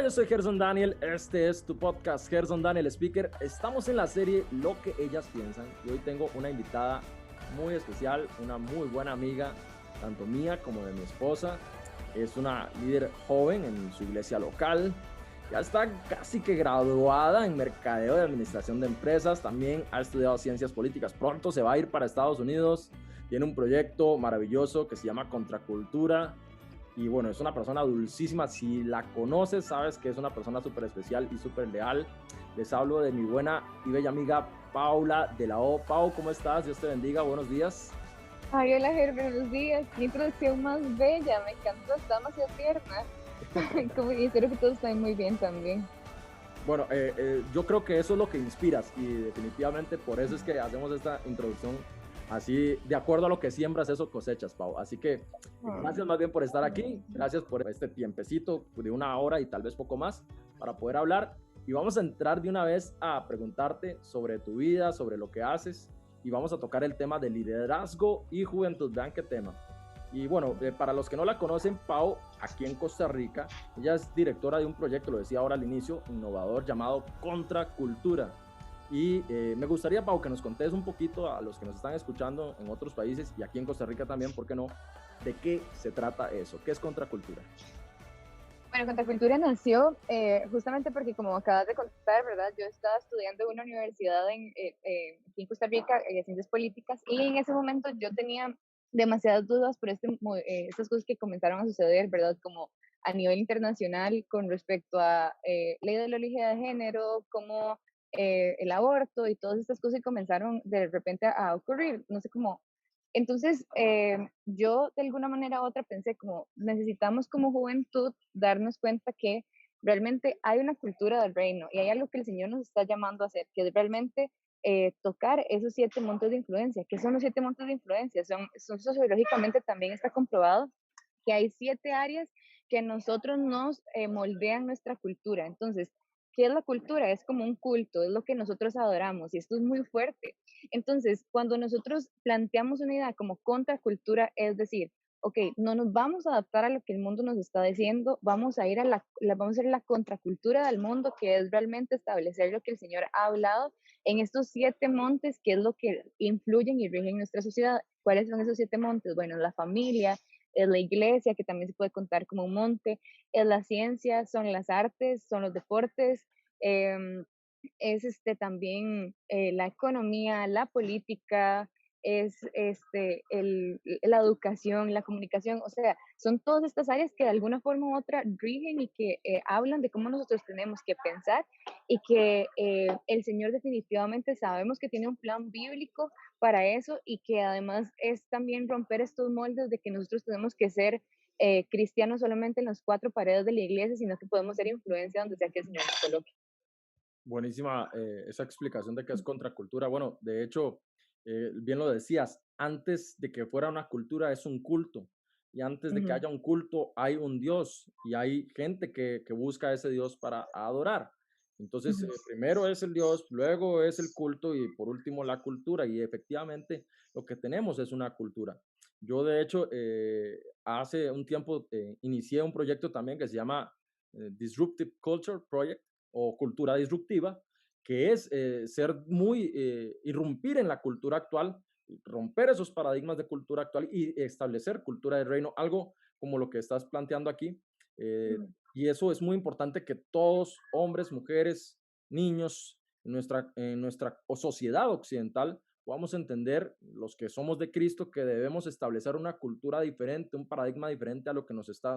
yo soy Gerson Daniel, este es tu podcast Gerson Daniel Speaker. Estamos en la serie Lo que ellas piensan y hoy tengo una invitada muy especial, una muy buena amiga, tanto mía como de mi esposa. Es una líder joven en su iglesia local, ya está casi que graduada en mercadeo de administración de empresas, también ha estudiado ciencias políticas, pronto se va a ir para Estados Unidos, tiene un proyecto maravilloso que se llama Contracultura. Y bueno, es una persona dulcísima. Si la conoces, sabes que es una persona súper especial y súper leal. Les hablo de mi buena y bella amiga Paula de la O. Pau, ¿cómo estás? Dios te bendiga. Buenos días. Ay, hola, Ger, buenos días. Qué introducción más bella, me encantó, está demasiado tierna. Como, y espero que todos estén muy bien también. Bueno, yo creo que eso es lo que inspiras y definitivamente por eso es que hacemos esta introducción así, de acuerdo a lo que siembras, eso cosechas, Pau. Así que gracias más bien por estar aquí, gracias por este tiempecito de una hora y tal vez poco más para poder hablar. Y vamos a entrar de una vez a preguntarte sobre tu vida, sobre lo que haces y vamos a tocar el tema de liderazgo y juventud. Vean qué tema. Y bueno, para los que no la conocen, Pau, aquí en Costa Rica, ella es directora de un proyecto, lo decía ahora al inicio, innovador llamado Contracultura. Y me gustaría, Pau, que nos contes un poquito a los que nos están escuchando en otros países y aquí en Costa Rica también, ¿por qué no? ¿De qué se trata eso? ¿Qué es Contracultura? Bueno, Contracultura nació justamente porque, como acabas de contar, ¿verdad? Yo estaba estudiando en una universidad aquí en Costa Rica, Ciencias Políticas, y en ese momento yo tenía demasiadas dudas por estas cosas que comenzaron a suceder, ¿verdad? Como a nivel internacional con respecto a ley de la ideología de género, como el aborto y todas estas cosas que comenzaron de repente a ocurrir. No sé cómo. Entonces, yo de alguna manera u otra pensé como necesitamos como juventud darnos cuenta que realmente hay una cultura del reino y hay algo que el Señor nos está llamando a hacer, que es realmente tocar esos 7 montes de influencia. ¿Qué son los 7 montes de influencia? Sociológicamente también está comprobado que hay 7 áreas que nosotros nos moldean nuestra cultura. Entonces, ¿qué es la cultura? Es como un culto, es lo que nosotros adoramos y esto es muy fuerte. Entonces, cuando nosotros planteamos una idea como contracultura, es decir, ok, no nos vamos a adaptar a lo que el mundo nos está diciendo, vamos a ir a vamos a ir a la contracultura del mundo, que es realmente establecer lo que el Señor ha hablado en estos 7 montes, que es lo que influyen y rigen nuestra sociedad. ¿Cuáles son esos 7 montes? Bueno, la familia, es la iglesia, que también se puede contar como un monte, es la ciencia, son las artes, son los deportes, eh, es también la economía, la política, es la educación, la comunicación, o sea, son todas estas áreas que de alguna forma u otra rigen y que hablan de cómo nosotros tenemos que pensar y que el Señor definitivamente sabemos que tiene un plan bíblico para eso y que además es también romper estos moldes de que nosotros tenemos que ser cristianos solamente en las 4 paredes de la iglesia, sino que podemos ser influencia donde sea que el Señor nos coloque. Buenísima esa explicación de qué es contracultura. Bueno, de hecho, bien lo decías, antes de que fuera una cultura es un culto. Y antes de que Ujú, haya un culto hay un Dios y hay gente que busca a ese Dios para adorar. Entonces, ujú. primero es el Dios, luego es el culto y por último la cultura. Y efectivamente lo que tenemos es una cultura. Yo, de hecho, hace un tiempo inicié un proyecto también que se llama Disruptive Culture Project o cultura disruptiva, que es irrumpir en la cultura actual, romper esos paradigmas de cultura actual y establecer cultura de reino, algo como lo que estás planteando aquí. Ujú. Y eso es muy importante que todos, hombres, mujeres, niños, en nuestra sociedad occidental, podamos entender, los que somos de Cristo, que debemos establecer una cultura diferente, un paradigma diferente a lo que nos está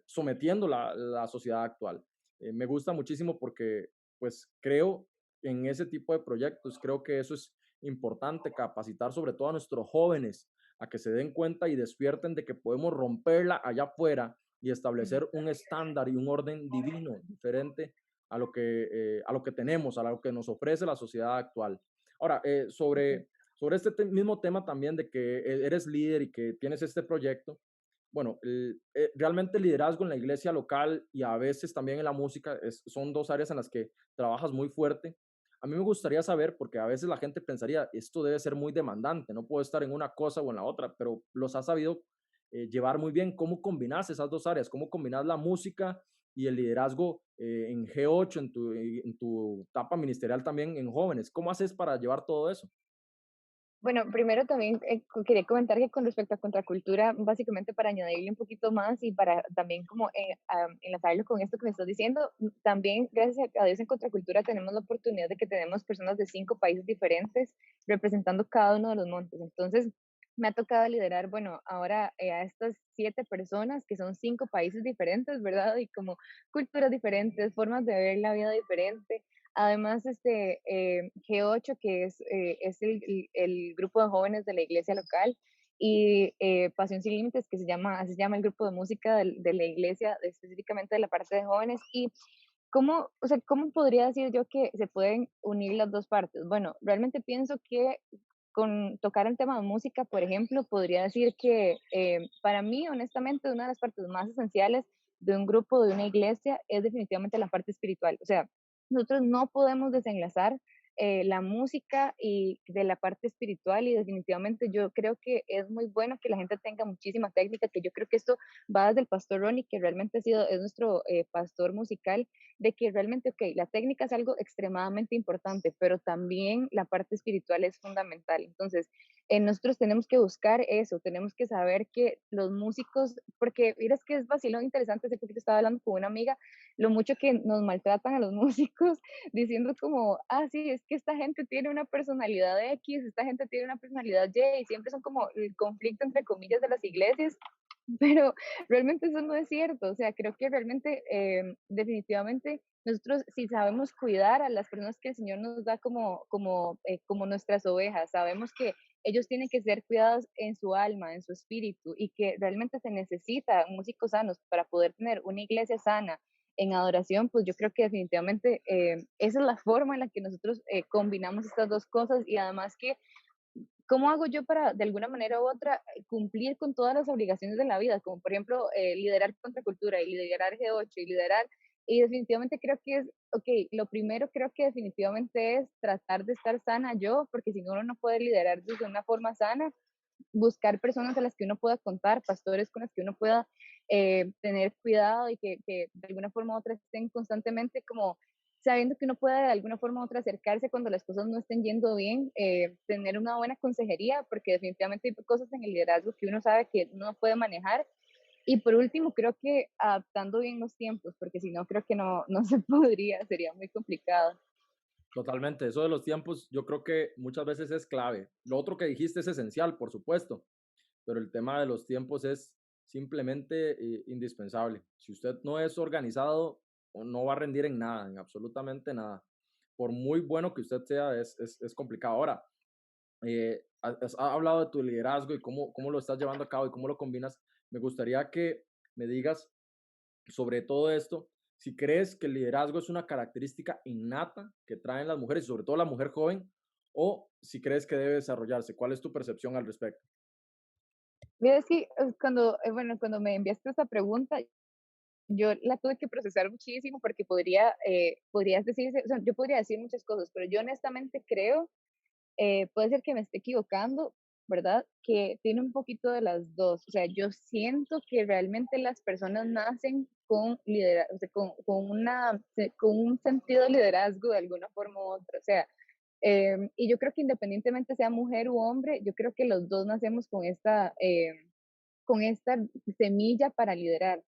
sometiendo la sociedad actual. Me gusta muchísimo porque pues creo en ese tipo de proyectos, creo que eso es importante, capacitar sobre todo a nuestros jóvenes a que se den cuenta y despierten de que podemos romperla allá afuera y establecer un estándar y un orden divino diferente a lo que tenemos, a lo que nos ofrece la sociedad actual. Ahora, sobre este mismo tema también de que eres líder y que tienes este proyecto, bueno, realmente el liderazgo en la iglesia local y a veces también en la música son dos áreas en las que trabajas muy fuerte. A mí me gustaría saber, porque a veces la gente pensaría, esto debe ser muy demandante, no puedo estar en una cosa o en la otra, pero los has sabido llevar muy bien. ¿Cómo combinas esas dos áreas? ¿Cómo combinas la música y el liderazgo en G8, en tu etapa ministerial también en jóvenes. ¿Cómo haces para llevar todo eso? Bueno, primero también quería comentar que con respecto a contracultura, básicamente para añadirle un poquito más y para también como enlazarlo con esto que me estás diciendo, también gracias a Dios en contracultura tenemos la oportunidad de que tenemos personas de 5 países diferentes representando cada uno de los montes. Entonces, me ha tocado liderar, bueno, ahora a estas 7 personas que son 5 países diferentes, ¿verdad? Y como culturas diferentes, formas de ver la vida diferente. Además, G8, que es el grupo de jóvenes de la iglesia local, y Pasión Sin Límites, que así se llama el grupo de música de la iglesia, específicamente de la parte de jóvenes. Y o sea, ¿cómo podría decir yo que se pueden unir las dos partes? Bueno, realmente pienso que con tocar el tema de música, por ejemplo, podría decir que para mí, honestamente, una de las partes más esenciales de un grupo, de una iglesia, es definitivamente la parte espiritual. O sea, nosotros no podemos desenlazar la música y de la parte espiritual, y definitivamente yo creo que es muy bueno que la gente tenga muchísima técnica, que yo creo que esto va desde el pastor Ronnie, que realmente es nuestro pastor musical, de que realmente, ok, la técnica es algo extremadamente importante, pero también la parte espiritual es fundamental. Entonces, nosotros tenemos que buscar eso, tenemos que saber que los músicos, porque mira, es que es vacilón interesante, hace poquito estaba hablando con una amiga, lo mucho que nos maltratan a los músicos, diciendo como, ah, sí, es que esta gente tiene una personalidad X, esta gente tiene una personalidad Y, y siempre son como el conflicto entre comillas de las iglesias, pero realmente eso no es cierto. O sea, creo que realmente, definitivamente, nosotros si sabemos cuidar a las personas que el Señor nos da como nuestras ovejas, sabemos que ellos tienen que ser cuidados en su alma, en su espíritu, y que realmente se necesita músicos sanos para poder tener una iglesia sana en adoración. Pues yo creo que definitivamente esa es la forma en la que nosotros combinamos estas dos cosas. Y además que ¿cómo hago yo para, de alguna manera u otra, cumplir con todas las obligaciones de la vida? Como por ejemplo, liderar contracultura y liderar G8 y liderar, y definitivamente creo que es, ok, lo primero creo que definitivamente es tratar de estar sana yo, porque si no, uno no puede liderar desde una forma sana, buscar personas a las que uno pueda contar, pastores con las que uno pueda tener cuidado, y que de alguna forma u otra estén constantemente como sabiendo que uno puede de alguna forma u otra acercarse cuando las cosas no estén yendo bien, tener una buena consejería, porque definitivamente hay cosas en el liderazgo que uno sabe que no puede manejar. Y por último, creo que adaptando bien los tiempos, porque si no, creo que no se podría, sería muy complicado. Totalmente, eso de los tiempos yo creo que muchas veces es clave. Lo otro que dijiste es esencial, por supuesto, pero el tema de los tiempos es simplemente indispensable. Si usted no es organizado, no va a rendir en nada, en absolutamente nada. Por muy bueno que usted sea, es complicado. Ahora, has hablado de tu liderazgo y cómo lo estás llevando a cabo y cómo lo combinas. Me gustaría que me digas sobre todo esto, si crees que el liderazgo es una característica innata que traen las mujeres, y sobre todo la mujer joven, o si crees que debe desarrollarse. ¿Cuál es tu percepción al respecto? Mira, sí, bueno, cuando me enviaste esta pregunta, yo la tuve que procesar muchísimo porque podrías decirse, o sea, yo podría decir muchas cosas, pero yo honestamente creo, puede ser que me esté equivocando, ¿verdad? Que tiene un poquito de las dos. O sea, yo siento que realmente las personas nacen con liderazgo, o sea, con un sentido de liderazgo de alguna forma u otra. O sea, y yo creo que independientemente sea mujer u hombre, yo creo que los dos nacemos con esta semilla para liderar.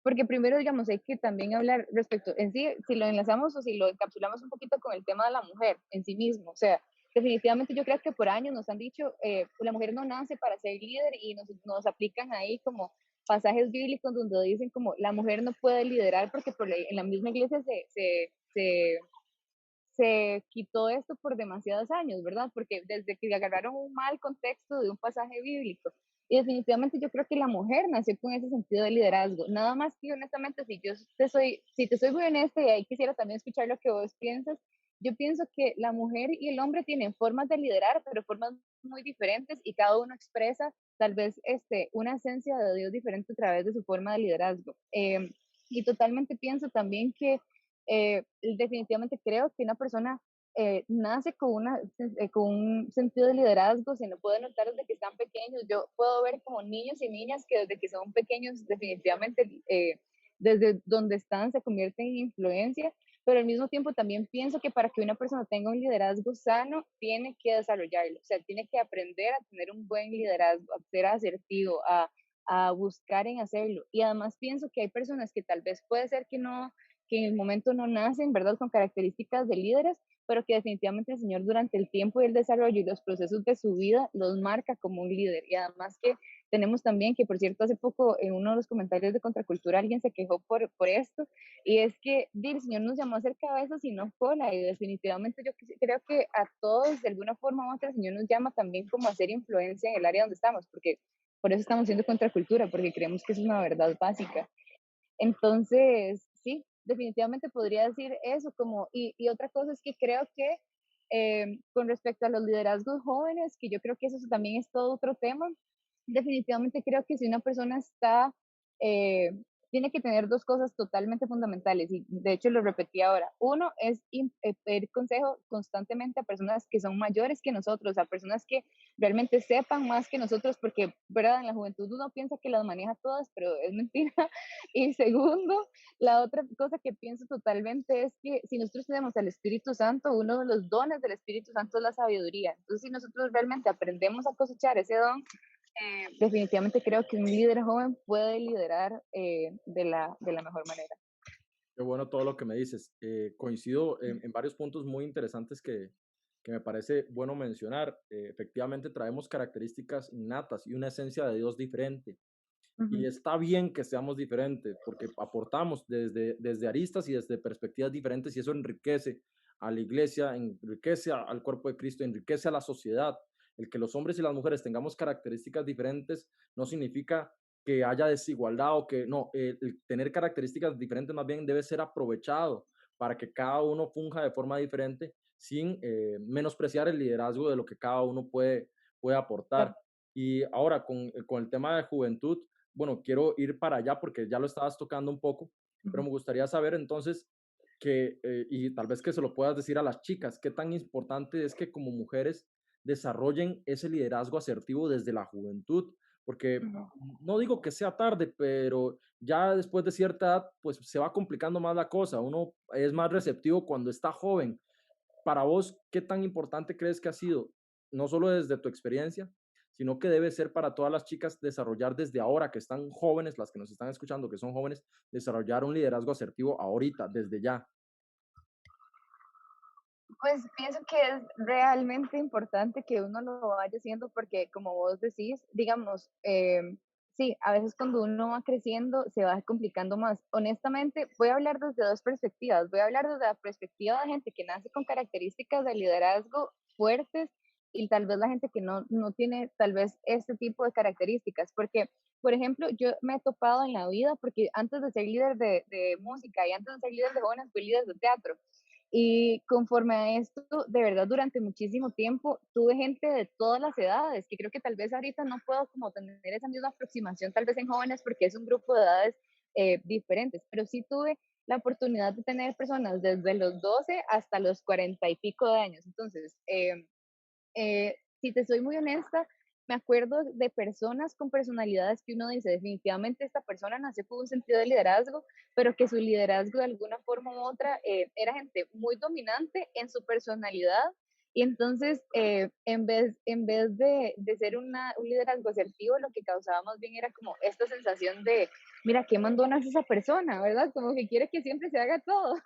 Porque primero, digamos, hay que también hablar respecto, en sí, si lo enlazamos o si lo encapsulamos un poquito con el tema de la mujer en sí mismo. O sea, definitivamente yo creo que por años nos han dicho, la mujer no nace para ser líder, y nos aplican ahí como pasajes bíblicos donde dicen como la mujer no puede liderar porque en la misma iglesia se quitó esto por demasiados años, ¿verdad? Porque desde que agarraron un mal contexto de un pasaje bíblico. Y definitivamente yo creo que la mujer nació con ese sentido de liderazgo. Nada más que honestamente, si te soy muy honesta, y ahí quisiera también escuchar lo que vos piensas, yo pienso que la mujer y el hombre tienen formas de liderar, pero formas muy diferentes, y cada uno expresa tal vez una esencia de Dios diferente a través de su forma de liderazgo. Y totalmente pienso también que definitivamente creo que una persona nace con un sentido de liderazgo, se lo puede notar desde que están pequeños. Yo puedo ver como niños y niñas que desde que son pequeños definitivamente desde donde están se convierten en influencia, pero al mismo tiempo también pienso que para que una persona tenga un liderazgo sano, tiene que desarrollarlo, o sea, tiene que aprender a tener un buen liderazgo, a ser asertivo, a buscar en hacerlo. Y además pienso que hay personas que tal vez puede ser que en el momento no nacen, ¿verdad?, con características de líderes, pero que definitivamente el Señor durante el tiempo y el desarrollo y los procesos de su vida los marca como un líder. Y además que tenemos también, que por cierto hace poco en uno de los comentarios de Contracultura alguien se quejó por esto, y es que el Señor nos llamó a ser cabezas y no cola, y definitivamente yo creo que a todos de alguna forma u otra el Señor nos llama también como a hacer influencia en el área donde estamos, porque por eso estamos haciendo Contracultura, porque creemos que es una verdad básica. Entonces, sí, definitivamente podría decir eso como, y otra cosa es que creo que con respecto a los liderazgos jóvenes, que yo creo que eso también es todo otro tema, definitivamente creo que si una persona está, eh, tiene que tener dos cosas totalmente fundamentales, y de hecho lo repetí ahora. Uno es pedir consejo constantemente a personas que son mayores que nosotros, a personas que realmente sepan más que nosotros, porque, ¿verdad? En la juventud uno piensa que las maneja todas, pero es mentira. Y segundo, la otra cosa que pienso totalmente es que si nosotros tenemos al Espíritu Santo, uno de los dones del Espíritu Santo es la sabiduría. Entonces, si nosotros realmente aprendemos a cosechar ese don, definitivamente creo que un líder joven puede liderar de la mejor manera. Qué bueno todo lo que me dices. Coincido en varios puntos muy interesantes que me parece bueno mencionar. Efectivamente, traemos características innatas y una esencia de Dios diferente. Y Ujú, está bien que seamos diferentes porque aportamos desde aristas y desde perspectivas diferentes y eso enriquece a la iglesia, enriquece al cuerpo de Cristo, enriquece a la sociedad. El que los hombres y las mujeres tengamos características diferentes no significa que haya desigualdad o que no, el tener características diferentes más bien debe ser aprovechado para que cada uno funja de forma diferente sin menospreciar el liderazgo de lo que cada uno puede aportar. claro. Y ahora con el tema de juventud, bueno, quiero ir para allá porque ya lo estabas tocando un poco, pero Ujú, me gustaría saber entonces y tal vez que se lo puedas decir a las chicas, qué tan importante es que como mujeres desarrollen ese liderazgo asertivo desde la juventud, porque ujú. no digo que sea tarde, pero ya después de cierta edad, pues se va complicando más la cosa, uno es más receptivo cuando está joven. Para vos, ¿qué tan importante crees que ha sido, no solo desde tu experiencia, sino que debe ser para todas las chicas desarrollar desde ahora, que están jóvenes, las que nos están escuchando, que son jóvenes, desarrollar un liderazgo asertivo ahorita, desde ya? Pues pienso que es realmente importante que uno lo vaya haciendo porque, como vos decís, digamos, sí, a veces cuando uno va creciendo se va complicando más. Honestamente, voy a hablar desde dos perspectivas. Voy a hablar desde la perspectiva de gente que nace con características de liderazgo fuertes y tal vez la gente que no tiene tal vez este tipo de características. Porque, por ejemplo, yo me he topado en la vida, porque antes de ser líder de música y antes de ser líder de jóvenes, fui líder de teatro. Y conforme a esto, de verdad, durante muchísimo tiempo tuve gente de todas las edades, que creo que tal vez ahorita no puedo como tener esa misma aproximación, tal vez en jóvenes, porque es un grupo de edades diferentes, pero sí tuve la oportunidad de tener personas desde los 12 hasta los 40 y pico de años. Entonces, si te soy muy honesta, me acuerdo de personas con personalidades que uno dice, definitivamente esta persona nació con un sentido de liderazgo, pero que su liderazgo de alguna forma u otra era gente muy dominante en su personalidad. Y entonces, en vez de ser un liderazgo asertivo, lo que causaba más bien era como esta sensación de, mira, qué mandona es esa persona, ¿verdad? Como que quiere que siempre se haga todo.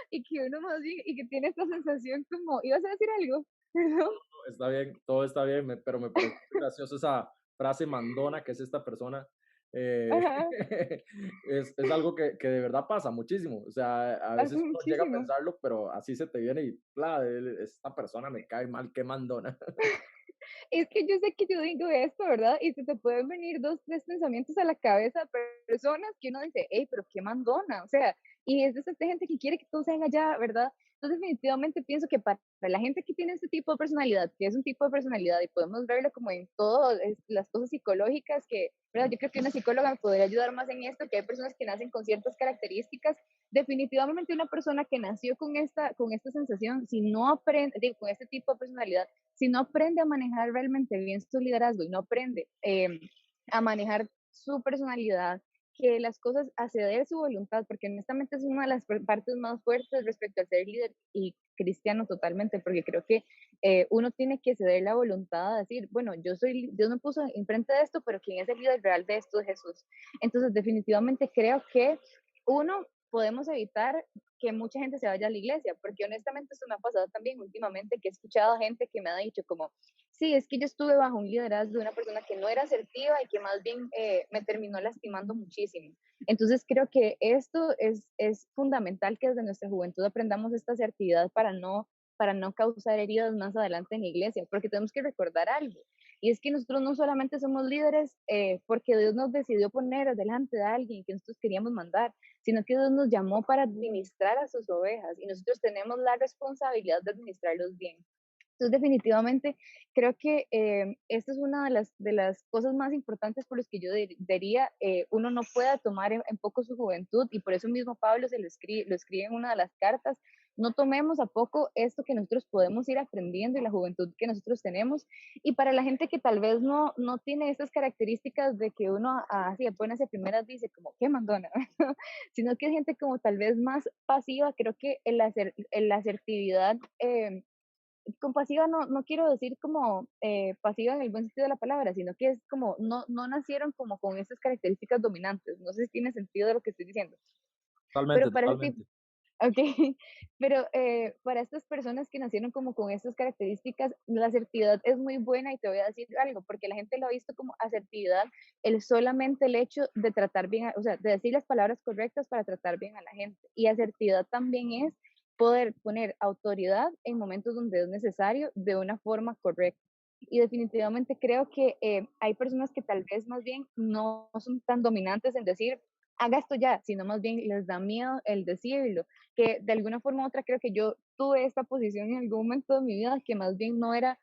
Y que uno más bien, y que tiene esta sensación como, ¿ibas a decir algo? ¿Perdón? Está bien, todo está bien, pero me parece muy gracioso esa frase mandona que es esta persona. eh, Ajá. es algo que de verdad pasa muchísimo. O sea, a Hace veces uno llega a muchísimo. pensarlo, pero así se te viene y, esta persona me cae mal, qué mandona. Es que yo sé que yo digo esto, ¿verdad? Y se te pueden venir 2, 3 pensamientos a la cabeza de personas que uno dice: "Hey, pero qué mandona", o sea, y es de esa gente que quiere que todo se haga ya, ¿verdad? Entonces, definitivamente pienso que para la gente que tiene este tipo de personalidad, que es un tipo de personalidad y podemos verlo como en todas las cosas psicológicas que, ¿verdad? Yo creo que una psicóloga me podría ayudar más en esto, que hay personas que nacen con ciertas características. Definitivamente una persona que nació con esta sensación, si no aprende, digo, con este tipo de personalidad, si no aprende a manejar realmente bien su liderazgo y no aprende a manejar su personalidad que las cosas, a ceder su voluntad, porque honestamente es una de las partes más fuertes respecto al ser líder y cristiano totalmente, porque creo que uno tiene que ceder la voluntad a decir, bueno, Dios me puso enfrente de esto, pero quien es el líder real de esto es Jesús. Entonces, definitivamente creo que uno, podemos evitar que mucha gente se vaya a la iglesia, porque honestamente eso me ha pasado también últimamente, que he escuchado a gente que me ha dicho como, sí, es que yo estuve bajo un liderazgo de una persona que no era asertiva y que más bien me terminó lastimando muchísimo. Entonces creo que esto es fundamental que desde nuestra juventud aprendamos esta asertividad para no causar heridas más adelante en la iglesia, porque tenemos que recordar algo, y es que nosotros no solamente somos líderes porque Dios nos decidió poner delante de alguien que nosotros queríamos mandar, sino que Dios nos llamó para administrar a sus ovejas y nosotros tenemos la responsabilidad de administrarlos bien. Entonces, definitivamente, creo que esta es una de las cosas más importantes por las que yo diría, uno no pueda tomar en poco su juventud, y por eso mismo Pablo lo escribe en una de las cartas, no tomemos a poco esto que nosotros podemos ir aprendiendo y la juventud que nosotros tenemos. Y para la gente que tal vez no tiene estas características de que uno así apenas de primeras dice como, qué mandona, sino que es gente como tal vez más pasiva, creo que la asertividad con pasiva no quiero decir como pasiva en el buen sentido de la palabra, sino que es como no nacieron como con estas características dominantes. No sé si tiene sentido de lo que estoy diciendo. Pero Totalmente, para ese tipo, totalmente. ok, pero para estas personas que nacieron como con estas características, la asertividad es muy buena, y te voy a decir algo, porque la gente lo ha visto como asertividad, solamente el hecho de tratar bien, o sea, de decir las palabras correctas para tratar bien a la gente. Y asertividad también es poder poner autoridad en momentos donde es necesario de una forma correcta. Y definitivamente creo que hay personas que tal vez más bien no son tan dominantes en decir, haga esto ya, sino más bien les da miedo el decirlo, que de alguna forma u otra creo que yo tuve esta posición en algún momento de mi vida, que más bien no era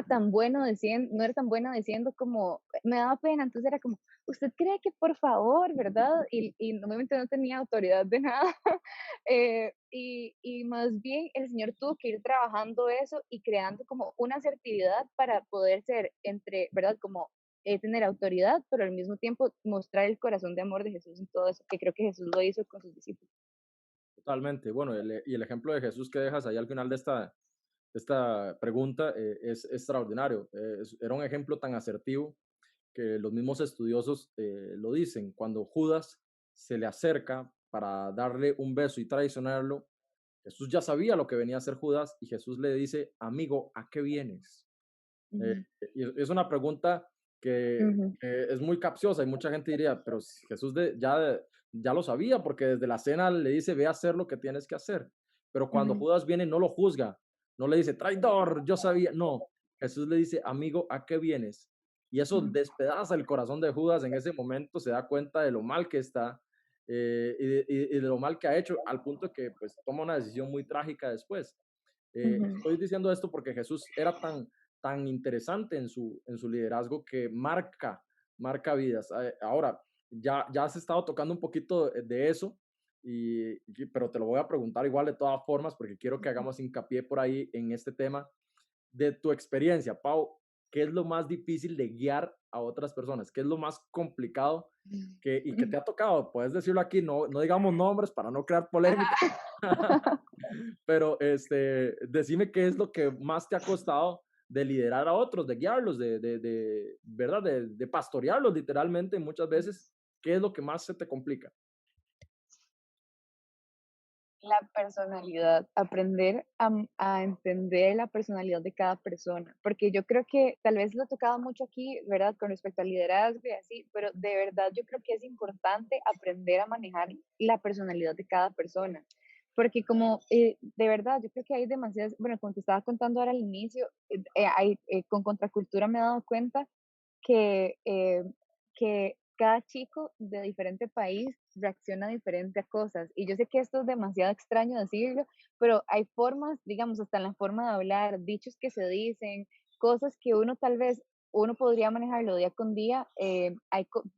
tan bueno diciendo, no era tan buena diciendo, como me daba pena, entonces era como, usted cree que por favor, ¿verdad? Y obviamente no tenía autoridad de nada. Y más bien el Señor tuvo que ir trabajando eso y creando como una asertividad para poder ser entre, ¿verdad? Como tener autoridad, pero al mismo tiempo mostrar el corazón de amor de Jesús en todo eso, que creo que Jesús lo hizo con sus discípulos. Totalmente. Bueno, y el ejemplo de Jesús que dejas ahí al final de esta pregunta es extraordinario. Era un ejemplo tan asertivo que los mismos estudiosos lo dicen. Cuando Judas se le acerca para darle un beso y traicionarlo, Jesús ya sabía lo que venía a hacer Judas y Jesús le dice, amigo, ¿a qué vienes? Eh, Ujú, y es una pregunta ujú, que es muy capciosa y mucha gente diría, pero si Jesús ya lo sabía porque desde la cena le dice, ve a hacer lo que tienes que hacer. Pero cuando ujú, Judas viene, no lo juzga, no le dice, traidor, yo sabía, no. Jesús le dice, amigo, ¿a qué vienes? Y eso ujú, despedaza el corazón de Judas en ese momento, se da cuenta de lo mal que está y de lo mal que ha hecho, al punto que pues toma una decisión muy trágica después. ujú. Estoy diciendo esto porque Jesús era tan interesante en su liderazgo que marca vidas. Ahora, ya has estado tocando un poquito de eso, pero te lo voy a preguntar igual de todas formas porque quiero que hagamos hincapié por ahí en este tema. De tu experiencia, Pau, ¿qué es lo más difícil de guiar a otras personas? ¿Qué es lo más complicado y que te ha tocado? Puedes decirlo aquí, no digamos nombres para no crear polémica. Pero decime qué es lo que más te ha costado de liderar a otros, de guiarlos, ¿verdad? De pastorearlos literalmente muchas veces. ¿Qué es lo que más se te complica? La personalidad, aprender a entender la personalidad de cada persona, porque yo creo que tal vez lo he tocado mucho aquí, ¿verdad? Con respecto al liderazgo y así, pero de verdad yo creo que es importante aprender a manejar la personalidad de cada persona, porque como de verdad yo creo que hay demasiadas, bueno, como te estaba contando ahora al inicio, con Contracultura me he dado cuenta que, que cada chico de diferente país reacciona diferente a cosas. Y yo sé que esto es demasiado extraño decirlo, pero hay formas, digamos, hasta en la forma de hablar, dichos que se dicen, cosas que uno tal vez, uno podría manejarlo día con día,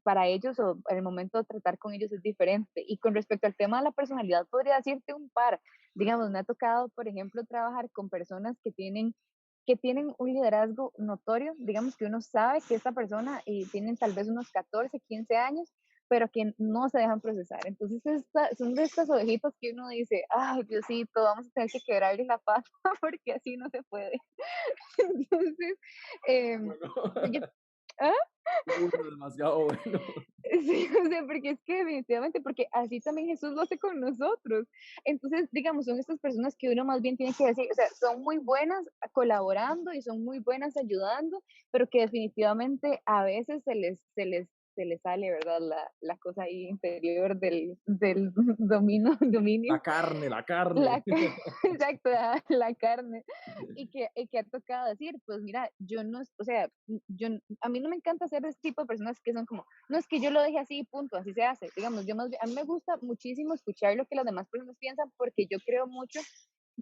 para ellos o en el momento de tratar con ellos es diferente. Y con respecto al tema de la personalidad, podría decirte un par. Digamos, me ha tocado, por ejemplo, trabajar con personas que tienen un liderazgo notorio, digamos que uno sabe que esta persona y tienen tal vez unos 14, 15 años, pero que no se dejan procesar. Entonces, son de estas ovejitas que uno dice, ay, Diosito, vamos a tener que quebrarle la pata porque así no se puede. Entonces, em, Bueno, yo, ¿ah? qué bueno, demasiado bueno. Sí, o sea, porque es que definitivamente, porque así también Jesús lo hace con nosotros. Entonces, digamos, son estas personas que uno más bien tiene que decir, o sea, son muy buenas colaborando y son muy buenas ayudando, pero que definitivamente a veces se les sale, ¿verdad? La cosa ahí interior del dominio. La carne, la carne. La ca exacto, la carne. Y que ha tocado decir, pues mira, yo no, o sea, a mí no me encanta ser de este tipo de personas que son como, no es que yo lo deje así, punto, así se hace. Digamos, yo más bien, a mí me gusta muchísimo escuchar lo que las demás personas piensan porque yo creo mucho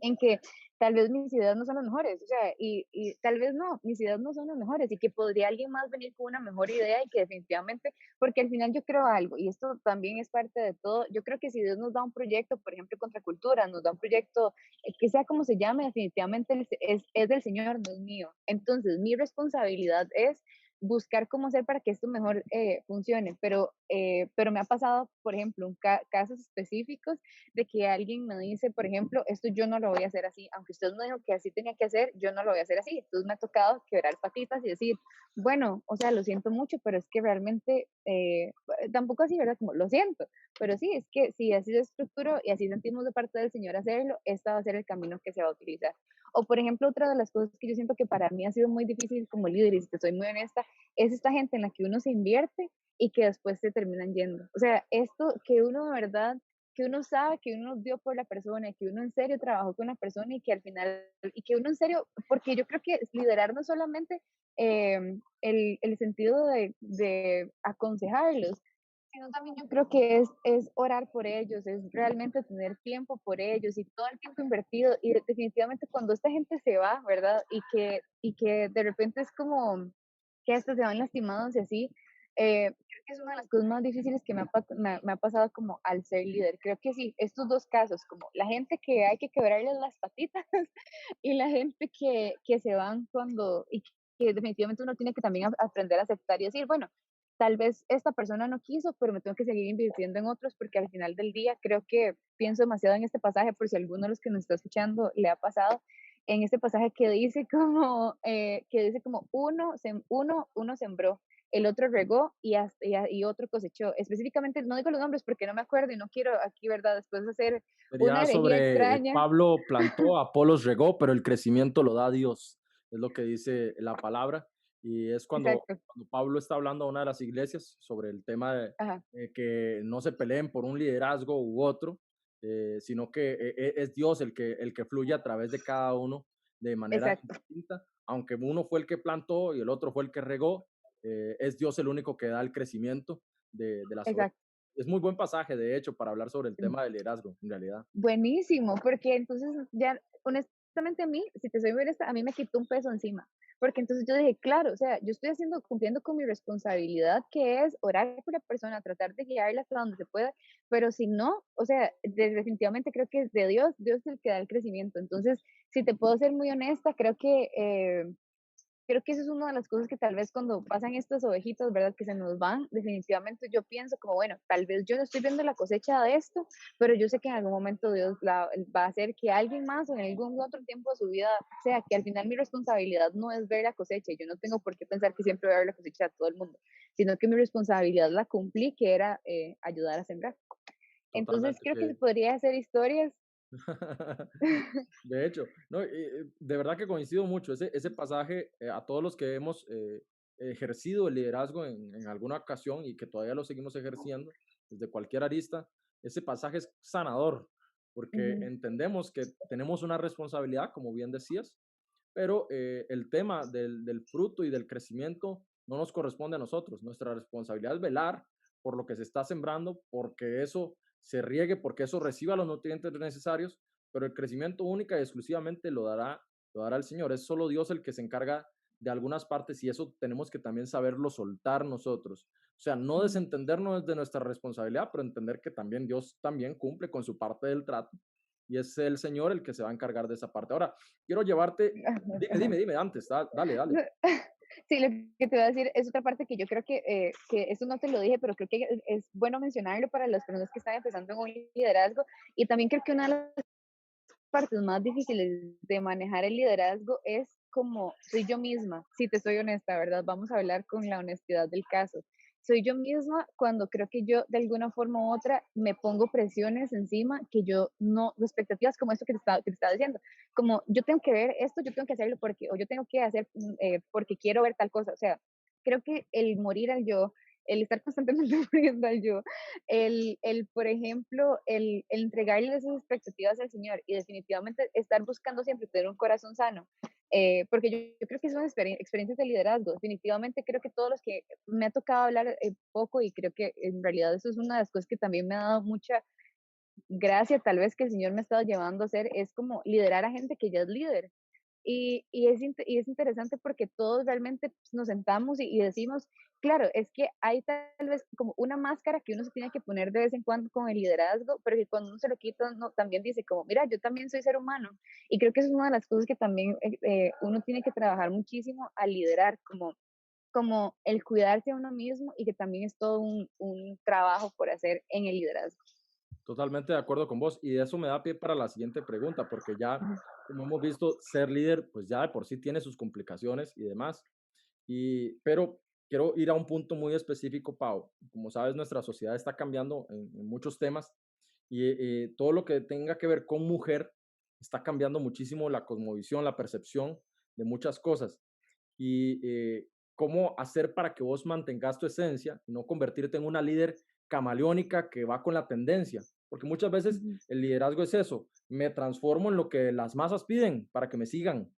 en que tal vez mis ideas no son las mejores, o sea, y tal vez no, mis ideas no son las mejores y que podría alguien más venir con una mejor idea y que definitivamente, porque al final yo creo algo, y esto también es parte de todo, yo creo que si Dios nos da un proyecto, por ejemplo, Contracultura, nos da un proyecto, que sea como se llame, definitivamente es del Señor, no es mío. Entonces, mi responsabilidad es buscar cómo hacer para que esto mejor funcione, pero me ha pasado, por ejemplo, casos específicos de que alguien me dice, por ejemplo, esto yo no lo voy a hacer así, aunque usted me dijo que así tenía que hacer, yo no lo voy a hacer así. Entonces me ha tocado quebrar patitas y decir, bueno, o sea, lo siento mucho, pero es que realmente, tampoco así, ¿verdad? Como lo siento, pero sí, es que si así se estructuró y así sentimos de parte del Señor hacerlo, este va a ser el camino que se va a utilizar. O, por ejemplo, otra de las cosas que yo siento que para mí ha sido muy difícil como líder, y si te soy muy honesta, es esta gente en la que uno se invierte y que después se terminan yendo. O sea, esto que uno de verdad que uno sabe que uno dio por la persona, que uno en serio trabajó con la persona y que al final, y que uno en serio, porque yo creo que liderar no solamente el sentido de aconsejarlos, sino también yo creo que es orar por ellos, es realmente tener tiempo por ellos y todo el tiempo invertido. Y definitivamente cuando esta gente se va, ¿verdad? Y que de repente es como que hasta se van lastimados y así, creo que es una de las cosas más difíciles que me ha pasado como al ser líder. Creo que sí, estos dos casos, como la gente que hay que quebrarles las patitas y la gente que se van y que definitivamente uno tiene que también aprender a aceptar y decir, bueno, tal vez esta persona no quiso, pero me tengo que seguir invirtiendo en otros porque al final del día creo que pienso demasiado en este pasaje, por si alguno de los que nos está escuchando le ha pasado, en este pasaje que dice como uno sembró, el otro regó y otro cosechó. Específicamente, no digo los nombres porque no me acuerdo y no quiero aquí, ¿verdad? Después hacer una Sería herejía sobre extraña. Pablo plantó, Apolos regó, pero el crecimiento lo da Dios. Es lo que dice la palabra. Y es Exacto. cuando Pablo está hablando a una de las iglesias sobre el tema de Ajá. que no se peleen por un liderazgo u otro, sino que es Dios el que fluye a través de cada uno de manera Exacto. distinta. Aunque uno fue el que plantó y el otro fue el que regó, es Dios el único que da el crecimiento de las ovejas. Exacto. Es muy buen pasaje, de hecho, para hablar sobre el tema del liderazgo, en realidad. Buenísimo, porque entonces ya, honestamente a mí, si te soy honesta, a mí me quitó un peso encima, porque entonces yo dije, claro, o sea, yo estoy cumpliendo con mi responsabilidad, que es orar por la persona, tratar de guiarla hasta donde se pueda, pero si no, o sea, definitivamente creo que es de Dios, Dios es el que da el crecimiento. Entonces, si te puedo ser muy honesta, creo que eso es una de las cosas que tal vez cuando pasan estas ovejitas, ¿verdad? Que se nos van, definitivamente yo pienso como, bueno, tal vez yo no estoy viendo la cosecha de esto, pero yo sé que en algún momento Dios va a hacer que alguien más o en algún otro tiempo de su vida, sea que al final mi responsabilidad no es ver la cosecha, yo no tengo por qué pensar que siempre voy a ver la cosecha de todo el mundo, sino que mi responsabilidad la cumplí, que era ayudar a sembrar. Entonces Totalmente creo que se que podría hacer historias. de hecho, no, de verdad que coincido mucho. Ese pasaje, a todos los que hemos ejercido el liderazgo en alguna ocasión y que todavía lo seguimos ejerciendo desde cualquier arista, ese pasaje es sanador, porque Ujú, entendemos que tenemos una responsabilidad, como bien decías, pero el tema del fruto y del crecimiento no nos corresponde a nosotros. Nuestra responsabilidad es velar por lo que se está sembrando, porque eso se riegue, porque eso reciba los nutrientes necesarios, pero el crecimiento única y exclusivamente lo dará el Señor. Es solo Dios el que se encarga de algunas partes y eso tenemos que también saberlo soltar nosotros. O sea, no ujú. desentendernos de nuestra responsabilidad, pero entender que también Dios también cumple con su parte del trato y es el Señor el que se va a encargar de esa parte. Ahora, quiero llevarte, dime, Ajá. dime, dime, antes, dale, dale. Sí, lo que te voy a decir es otra parte que yo creo que eso no te lo dije, pero creo que es bueno mencionarlo para las personas que están empezando en un liderazgo. Y también creo que una de las partes más difíciles de manejar el liderazgo es como soy yo misma, si te soy honesta, ¿verdad? Vamos a hablar con la honestidad del caso. Soy yo misma cuando creo que yo de alguna forma u otra me pongo presiones encima que yo no, expectativas como esto que te estaba diciendo, como yo tengo que ver esto, yo tengo que hacerlo porque, o yo tengo que hacer porque quiero ver tal cosa, o sea, creo que el morir al yo, el estar constantemente muriendo al yo, por ejemplo, el entregarle esas expectativas al Señor y definitivamente estar buscando siempre tener un corazón sano, porque yo creo que son experiencias de liderazgo. Definitivamente creo que todos los que me ha tocado hablar poco y creo que en realidad eso es una de las cosas que también me ha dado mucha gracia, tal vez que el Señor me ha estado llevando a hacer, es como liderar a gente que ya es líder. Y es interesante porque todos realmente pues, nos sentamos y decimos, claro, es que hay tal vez como una máscara que uno se tiene que poner de vez en cuando con el liderazgo, pero que cuando uno se lo quita, uno también dice como, mira, yo también soy ser humano. Y creo que eso es una de las cosas que también uno tiene que trabajar muchísimo al liderar, como el cuidarse a uno mismo y que también es todo un trabajo por hacer en el liderazgo. Totalmente de acuerdo con vos. Y de eso me da pie para la siguiente pregunta, porque ya, Ujú, como hemos visto, ser líder, pues ya de por sí tiene sus complicaciones y demás. Pero quiero ir a un punto muy específico, Pau. Como sabes, nuestra sociedad está cambiando en muchos temas y todo lo que tenga que ver con mujer está cambiando muchísimo la cosmovisión, la percepción de muchas cosas. Y cómo hacer para que vos mantengas tu esencia y no convertirte en una líder camaleónica que va con la tendencia. Porque muchas veces ujú, el liderazgo es eso, me transformo en lo que las masas piden para que me sigan.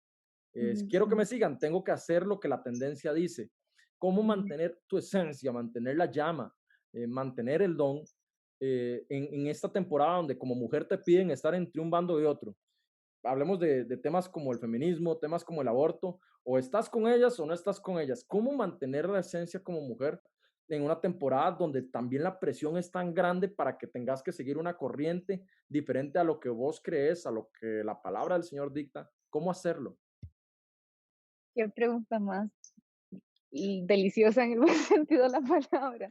Si ujú, quiero que ujú, me sigan, tengo que hacer lo que la tendencia dice. ¿Cómo ujú. mantener tu esencia, mantener la llama, mantener el don en esta temporada donde como mujer te piden estar entre un bando y otro? Hablemos de temas como el feminismo, temas como el aborto, o estás con ellas o no estás con ellas. ¿Cómo mantener la esencia como mujer en una temporada donde también la presión es tan grande para que tengas que seguir una corriente diferente a lo que vos crees, a lo que la palabra del Señor dicta? ¿Cómo hacerlo? Qué pregunta más y deliciosa en el buen sentido de la palabra,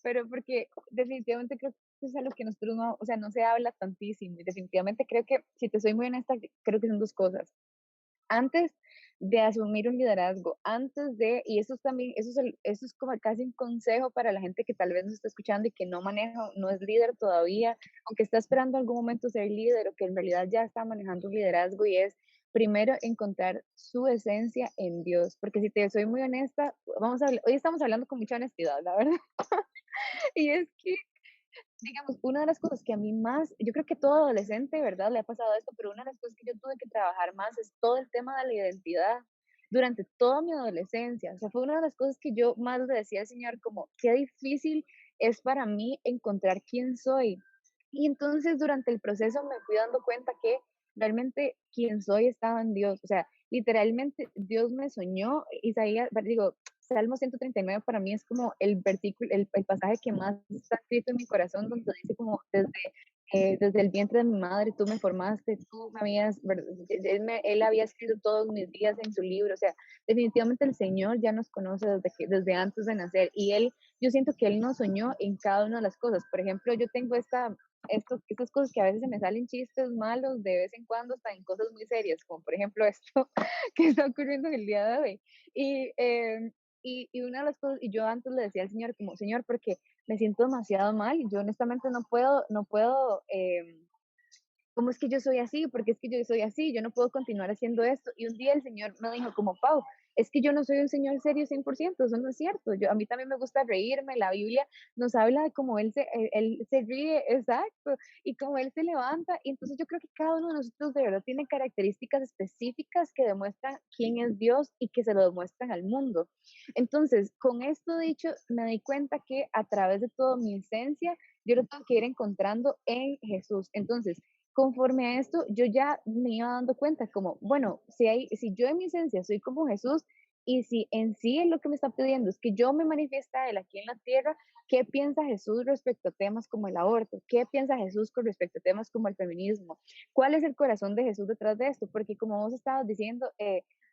pero porque definitivamente creo que es algo que nosotros no, o sea, no se habla tantísimo y definitivamente creo que, si te soy muy honesta, creo que son dos cosas. Antes de asumir un liderazgo, antes de, y eso es también, eso es como casi un consejo para la gente que tal vez nos está escuchando y que no maneja, no es líder todavía, aunque está esperando algún momento ser líder o que en realidad ya está manejando un liderazgo y es primero encontrar su esencia en Dios, porque si te soy muy honesta, hoy estamos hablando con mucha honestidad, la verdad, y es que digamos, una de las cosas que a mí más, yo creo que todo adolescente, ¿verdad? Le ha pasado esto, pero una de las cosas que yo tuve que trabajar más es todo el tema de la identidad durante toda mi adolescencia. O sea, fue una de las cosas que yo más le decía al Señor, como, qué difícil es para mí encontrar quién soy. Y entonces durante el proceso me fui dando cuenta que realmente quién soy estaba en Dios. O sea, literalmente Dios me soñó, Isaías, digo, Salmo 139 para mí es como el versículo, el pasaje que más está escrito en mi corazón, donde dice como desde el vientre de mi madre tú me formaste, tú me habías, él había escrito todos mis días en su libro, o sea, definitivamente el Señor ya nos conoce desde antes de nacer y yo siento que Él nos soñó en cada una de las cosas. Por ejemplo, yo tengo estas cosas que a veces se me salen chistes malos de vez en cuando, hasta en cosas muy serias, como por ejemplo esto que está ocurriendo en el día de hoy. Y, eh, y una de las cosas, y yo antes le decía al Señor, como, Señor, porque me siento demasiado mal, y yo honestamente no puedo, ¿cómo es que yo soy así? Porque es que yo soy así, yo no puedo continuar haciendo esto. Y un día el Señor me dijo como, Pau, es que yo no soy un Señor serio 100%, eso no es cierto. A mí también me gusta reírme, la Biblia nos habla de cómo él se ríe, exacto, y cómo Él se levanta. Y entonces yo creo que cada uno de nosotros de verdad tiene características específicas que demuestran quién es Dios y que se lo demuestran al mundo. Entonces, con esto dicho, me di cuenta que a través de toda mi esencia, yo lo tengo que ir encontrando en Jesús. Entonces, conforme a esto, yo ya me iba dando cuenta como, bueno, si yo en mi esencia soy como Jesús y si en sí es lo que me está pidiendo es que yo me manifieste a Él aquí en la tierra, ¿qué piensa Jesús respecto a temas como el aborto? ¿Qué piensa Jesús con respecto a temas como el feminismo? ¿Cuál es el corazón de Jesús detrás de esto? Porque como vos estabas diciendo,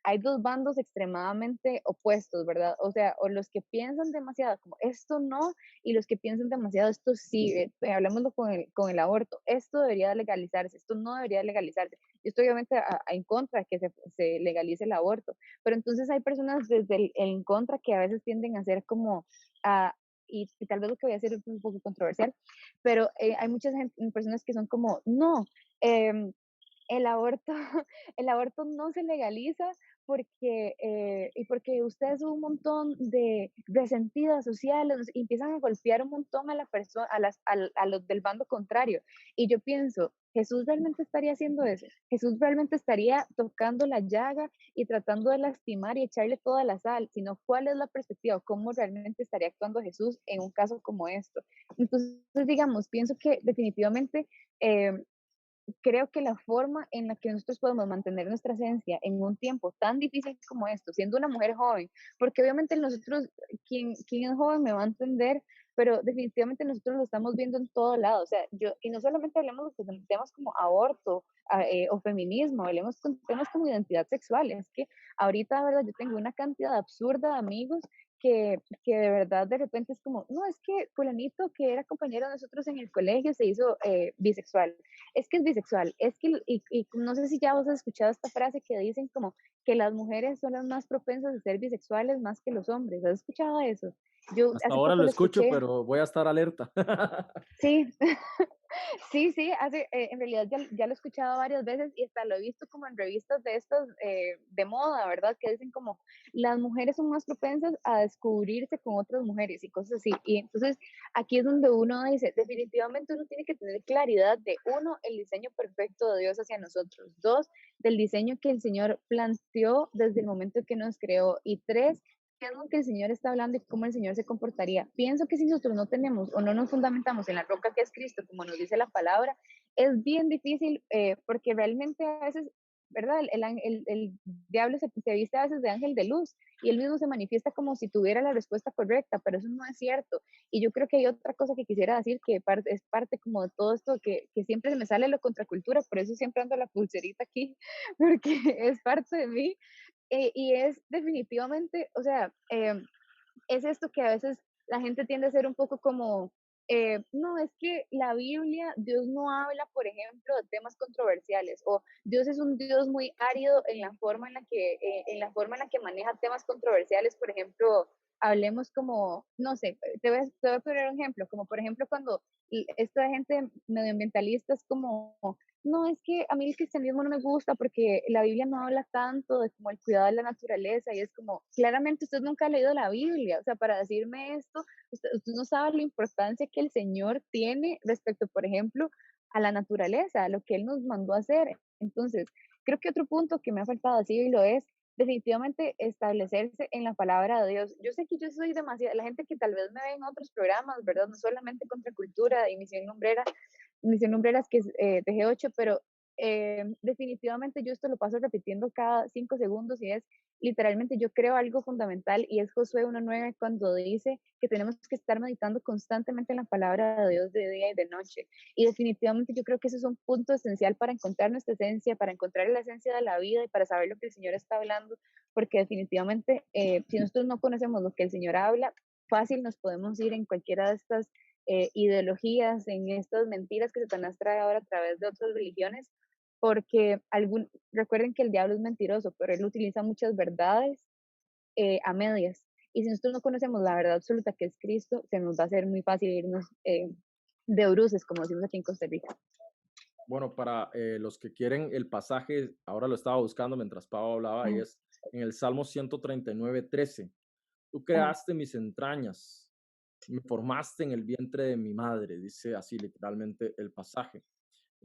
hay dos bandos extremadamente opuestos, ¿verdad? O sea, o los que piensan demasiado como esto no, y los que piensan demasiado esto sí, hablemoslo con el aborto, esto debería legalizarse, esto no debería legalizarse. Yo estoy obviamente en contra de que se legalice el aborto, pero entonces hay personas desde el en contra que a veces tienden a ser como a, y tal vez lo que voy a decir es un poco controversial, pero hay muchas personas que son como, no, eh, el aborto, el aborto no se legaliza porque, y porque ustedes son un montón de resentidas sociales y empiezan a golpear un montón a la persona, a los del bando contrario. Y yo pienso, Jesús realmente estaría haciendo eso. Jesús realmente estaría tocando la llaga y tratando de lastimar y echarle toda la sal, sino cuál es la perspectiva, cómo realmente estaría actuando Jesús en un caso como esto. Entonces, digamos, pienso que definitivamente eh, creo que la forma en la que nosotros podemos mantener nuestra esencia en un tiempo tan difícil como esto, siendo una mujer joven, porque obviamente nosotros, quien es joven me va a entender, pero definitivamente nosotros lo estamos viendo en todo lado, o sea, yo, y no solamente hablemos de temas como aborto o feminismo, hablemos con temas como identidad sexual, es que ahorita, ¿verdad? Yo tengo una cantidad absurda de amigos que de verdad de repente es como, no, es que fulanito que era compañero de nosotros en el colegio se hizo bisexual, es que es bisexual, es que, y no sé si ya vos has escuchado esta frase que dicen como que las mujeres son las más propensas a ser bisexuales más que los hombres, ¿has escuchado eso? Yo Hasta hace ahora poco lo lo escucho, escuché, pero voy a estar alerta. sí, sí, sí, en realidad ya lo he escuchado varias veces y hasta lo he visto como en revistas de estas de moda, ¿verdad? Que dicen como las mujeres son más propensas a descubrirse con otras mujeres y cosas así. Y entonces aquí es donde uno dice, definitivamente uno tiene que tener claridad de uno, el diseño perfecto de Dios hacia nosotros, dos, del diseño que el Señor planteó desde el momento que nos creó y tres, qué es lo que el Señor está hablando y cómo el Señor se comportaría. Pienso que si nosotros no tenemos o no nos fundamentamos en la roca que es Cristo, como nos dice la palabra, es bien difícil porque realmente a veces, ¿verdad? El diablo se viste a veces de ángel de luz y él mismo se manifiesta como si tuviera la respuesta correcta, pero eso no es cierto. Y yo creo que hay otra cosa que quisiera decir que es parte como de todo esto, que siempre se me sale lo contracultura, por eso siempre ando la pulserita aquí, porque es parte de mí, y es definitivamente, o sea, es esto que a veces la gente tiende a ser un poco como, no, es que la Biblia, Dios no habla, por ejemplo, de temas controversiales, o Dios es un Dios muy árido en la forma en la que maneja temas controversiales, por ejemplo, hablemos como, no sé, te voy a poner un ejemplo, como por ejemplo cuando esta gente medioambientalista es como, no, es que a mí el cristianismo no me gusta porque la Biblia no habla tanto de como el cuidado de la naturaleza y es como, claramente usted nunca ha leído la Biblia, o sea, para decirme esto, usted no sabe la importancia que el Señor tiene respecto, por ejemplo, a la naturaleza, a lo que Él nos mandó a hacer. Entonces, creo que otro punto que me ha faltado decirlo es definitivamente establecerse en la palabra de Dios. Yo sé que yo soy demasiado, la gente que tal vez me ve en otros programas, ¿verdad? No solamente Contracultura y Misión Lumbreras, que es de G8, pero definitivamente yo esto lo paso repitiendo cada 5 segundos y es literalmente yo creo algo fundamental y es Josué 1:9 cuando dice que tenemos que estar meditando constantemente en la palabra de Dios de día y de noche. Y definitivamente yo creo que ese es un punto esencial para encontrar nuestra esencia, para encontrar la esencia de la vida y para saber lo que el Señor está hablando, porque definitivamente si nosotros no conocemos lo que el Señor habla, fácil nos podemos ir en cualquiera de estas ideologías, en estas mentiras que Satanás trae ahora a través de otras religiones, porque recuerden que el diablo es mentiroso, pero él utiliza muchas verdades a medias. Y si nosotros no conocemos la verdad absoluta que es Cristo, se nos va a hacer muy fácil irnos de bruces, como decimos aquí en Costa Rica. Bueno, para los que quieren el pasaje, ahora lo estaba buscando mientras Pablo hablaba, y Ajá, es en el Salmo 139:13. Tú ajá, creaste mis entrañas, me formaste en el vientre de mi madre, dice así literalmente el pasaje.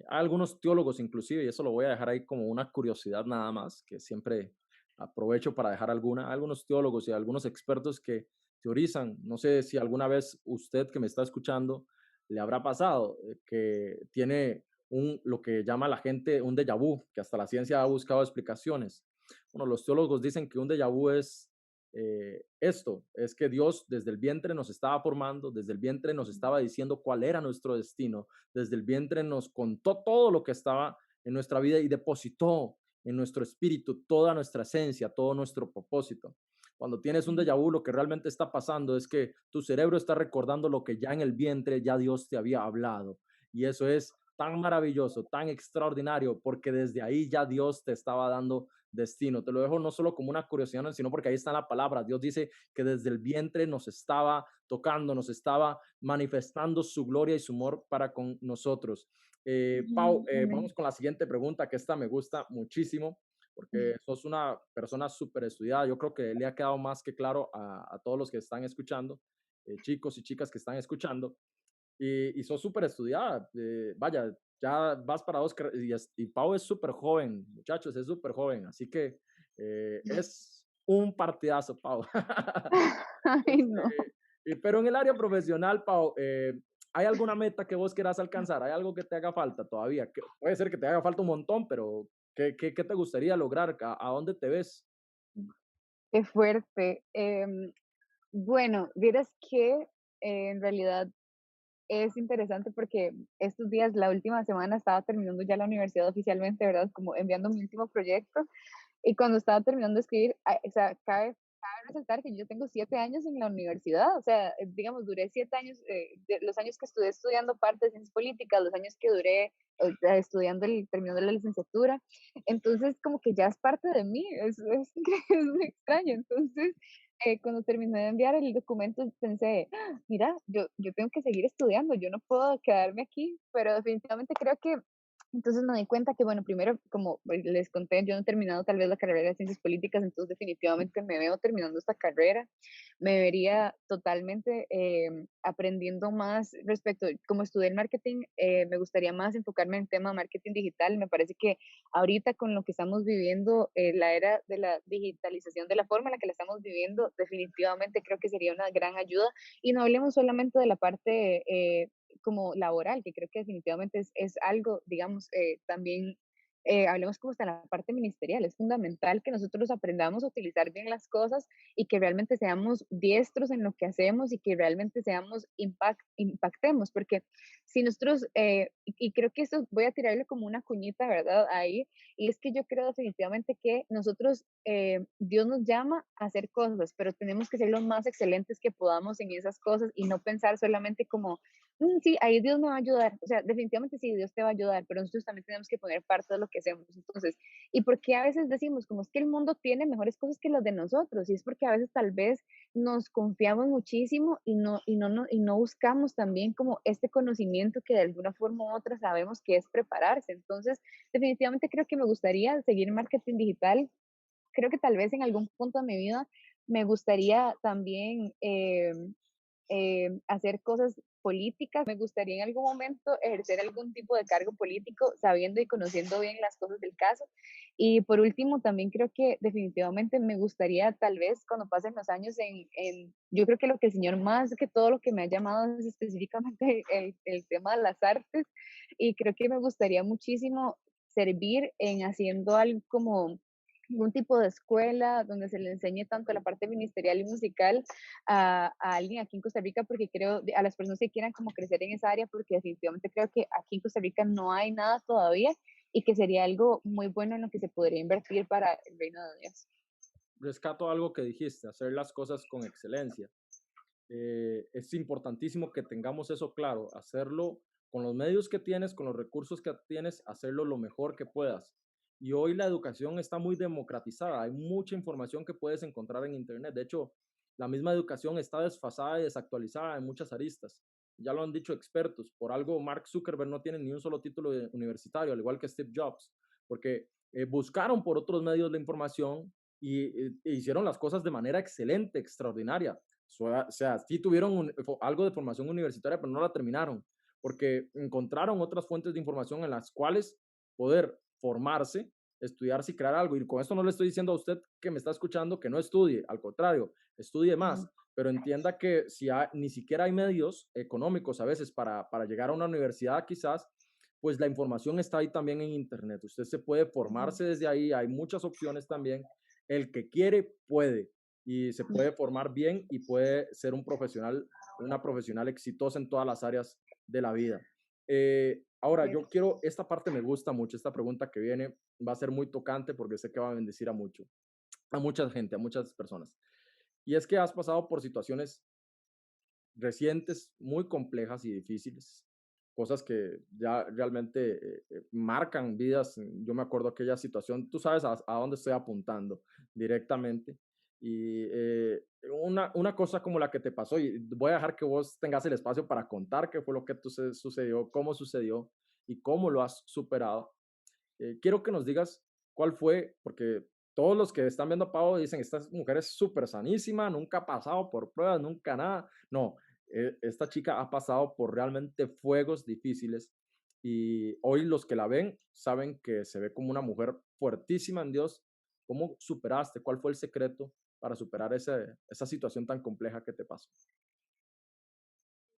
Hay algunos teólogos inclusive, y eso lo voy a dejar ahí como una curiosidad nada más, que siempre aprovecho para dejar alguna, algunos teólogos y algunos expertos que teorizan, no sé si alguna vez usted que me está escuchando le habrá pasado, que tiene lo que llama la gente un déjà vu, que hasta la ciencia ha buscado explicaciones. Bueno, los teólogos dicen que un déjà vu es esto, es que Dios desde el vientre nos estaba formando, desde el vientre nos estaba diciendo cuál era nuestro destino, desde el vientre nos contó todo lo que estaba en nuestra vida y depositó en nuestro espíritu, toda nuestra esencia, todo nuestro propósito. Cuando tienes un déjà vu, lo que realmente está pasando es que tu cerebro está recordando lo que ya en el vientre ya Dios te había hablado. Y eso es tan maravilloso, tan extraordinario, porque desde ahí ya Dios te estaba dando destino. Te lo dejo no solo como una curiosidad, sino porque ahí está la palabra. Dios dice que desde el vientre nos estaba tocando, nos estaba manifestando su gloria y su amor para con nosotros. Pau, Amén. vamos con la siguiente pregunta, que esta me gusta muchísimo, porque sos una persona súper estudiada. Yo creo que le ha quedado más que claro a todos los que están escuchando, chicos y chicas que están escuchando, y sos súper estudiada. Vaya, ya vas para dos, y Pau es súper joven, muchachos, es súper joven, así que es un partidazo, Pau. Ay, no. Pero en el área profesional, Pau, ¿hay alguna meta que vos quieras alcanzar? ¿Hay algo que te haga falta todavía? Que puede ser que te haga falta un montón, pero ¿qué te gustaría lograr? ¿A dónde te ves? Qué fuerte. Bueno, vieras que en realidad es interesante porque estos días, la última semana, estaba terminando ya la universidad oficialmente, ¿verdad? Como enviando mi último proyecto. Y cuando estaba terminando de escribir, o sea, cabe resaltar que yo tengo 7 años en la universidad, o sea, digamos, duré 7 años, los años que estuve estudiando parte de ciencias políticas, los años que duré estudiando, terminando la licenciatura, entonces como que ya es parte de mí, es muy extraño, entonces cuando terminé de enviar el documento pensé, "Ah, mira, yo tengo que seguir estudiando, yo no puedo quedarme aquí, pero definitivamente creo que entonces me di cuenta que, bueno, primero, como les conté, yo no he terminado tal vez la carrera de ciencias políticas, entonces definitivamente me veo terminando esta carrera. Me vería totalmente aprendiendo más respecto, como estudié el marketing, me gustaría más enfocarme en el tema de marketing digital. Me parece que ahorita con lo que estamos viviendo, la era de la digitalización, de la forma en la que la estamos viviendo, definitivamente creo que sería una gran ayuda. Y no hablemos solamente de la parte como laboral, que creo que definitivamente es algo, digamos, también hablemos como hasta la parte ministerial. Es fundamental que nosotros aprendamos a utilizar bien las cosas y que realmente seamos diestros en lo que hacemos y que realmente seamos impactemos, porque si nosotros, y creo que esto voy a tirarle como una cuñita, ¿verdad? Ahí, y es que yo creo definitivamente que nosotros, Dios nos llama a hacer cosas, pero tenemos que ser los más excelentes que podamos en esas cosas y no pensar solamente como sí, ahí Dios me va a ayudar. O sea, definitivamente sí, Dios te va a ayudar, pero nosotros también tenemos que poner parte de lo que hacemos. Entonces, ¿y por qué a veces decimos como es que el mundo tiene mejores cosas que las de nosotros? Y es porque a veces tal vez nos confiamos muchísimo y no buscamos también como este conocimiento que de alguna forma u otra sabemos que es prepararse. Entonces, definitivamente creo que me gustaría seguir marketing digital. Creo que tal vez en algún punto de mi vida me gustaría también hacer cosas políticas. Me gustaría en algún momento ejercer algún tipo de cargo político, sabiendo y conociendo bien las cosas del caso. Y por último, también creo que definitivamente me gustaría tal vez cuando pasen los años yo creo que lo que el Señor más que todo lo que me ha llamado es específicamente el tema de las artes y creo que me gustaría muchísimo servir en haciendo algo como algún tipo de escuela donde se le enseñe tanto la parte ministerial y musical a alguien aquí en Costa Rica, porque creo, a las personas que quieran como crecer en esa área, porque definitivamente creo que aquí en Costa Rica no hay nada todavía y que sería algo muy bueno en lo que se podría invertir para el reino de Dios. Rescato algo que dijiste, hacer las cosas con excelencia. Es importantísimo que tengamos eso claro, hacerlo con los medios que tienes, con los recursos que tienes, hacerlo lo mejor que puedas. Y hoy la educación está muy democratizada, hay mucha información que puedes encontrar en Internet. De hecho, la misma educación está desfasada y desactualizada en muchas aristas. Ya lo han dicho expertos, por algo Mark Zuckerberg no tiene ni un solo título universitario, al igual que Steve Jobs, porque buscaron por otros medios la información y hicieron las cosas de manera excelente, extraordinaria. O sea, sí tuvieron algo de formación universitaria, pero no la terminaron, porque encontraron otras fuentes de información en las cuales poder formarse, estudiarse y crear algo. Y con esto no le estoy diciendo a usted que me está escuchando que no estudie, al contrario, estudie más, pero entienda que si ni siquiera hay medios económicos a veces para llegar a una universidad quizás, pues la información está ahí también en Internet. Usted se puede formarse desde ahí, hay muchas opciones también. El que quiere puede y se puede formar bien y puede ser un profesional, una profesional exitosa en todas las áreas de la vida. Ahora, yo quiero, esta parte me gusta mucho, esta pregunta que viene va a ser muy tocante porque sé que va a bendecir a mucha gente, a muchas personas. Y es que has pasado por situaciones recientes muy complejas y difíciles, cosas que ya realmente marcan vidas. Yo me acuerdo aquella situación, tú sabes a dónde estoy apuntando directamente. Y una cosa como la que te pasó, y voy a dejar que vos tengas el espacio para contar qué fue lo que sucedió, cómo sucedió y cómo lo has superado. Quiero que nos digas cuál fue, porque todos los que están viendo a Pau dicen, esta mujer es súper sanísima, nunca ha pasado por pruebas, nunca nada. No, esta chica ha pasado por realmente fuegos difíciles y hoy los que la ven saben que se ve como una mujer fuertísima en Dios. ¿Cómo superaste? ¿Cuál fue el secreto para superar esa situación tan compleja que te pasó?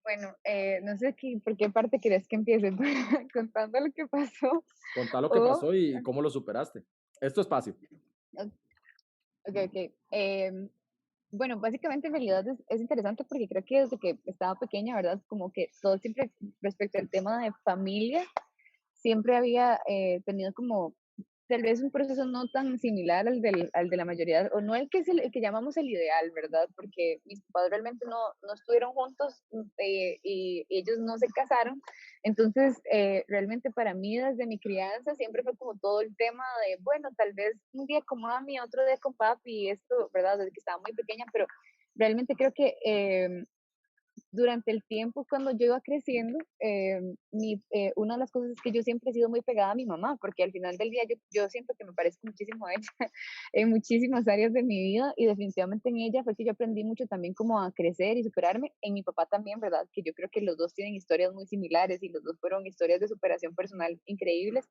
Bueno, no sé por qué parte quieres que empiece, contando lo que pasó Contá lo que o... pasó y cómo lo superaste. Esto es fácil. Ok, ok. Bueno, básicamente en realidad es interesante porque creo que desde que estaba pequeña, ¿verdad? Como que todo siempre respecto al tema de familia, siempre había tenido como tal vez un proceso no tan similar al de la mayoría, o no el que es el que llamamos el ideal, ¿verdad? Porque mis papás realmente no estuvieron juntos y ellos no se casaron. Entonces, realmente para mí desde mi crianza siempre fue como todo el tema de, bueno, tal vez un día con mami, otro día con papi, y esto, ¿verdad? Desde que estaba muy pequeña, pero realmente creo que durante el tiempo cuando yo iba creciendo, una de las cosas es que yo siempre he sido muy pegada a mi mamá, porque al final del día yo siento que me parezco muchísimo a ella en muchísimas áreas de mi vida y definitivamente en ella fue que yo aprendí mucho también como a crecer y superarme. En mi papá también, ¿verdad? Que yo creo que los dos tienen historias muy similares y los dos fueron historias de superación personal increíbles,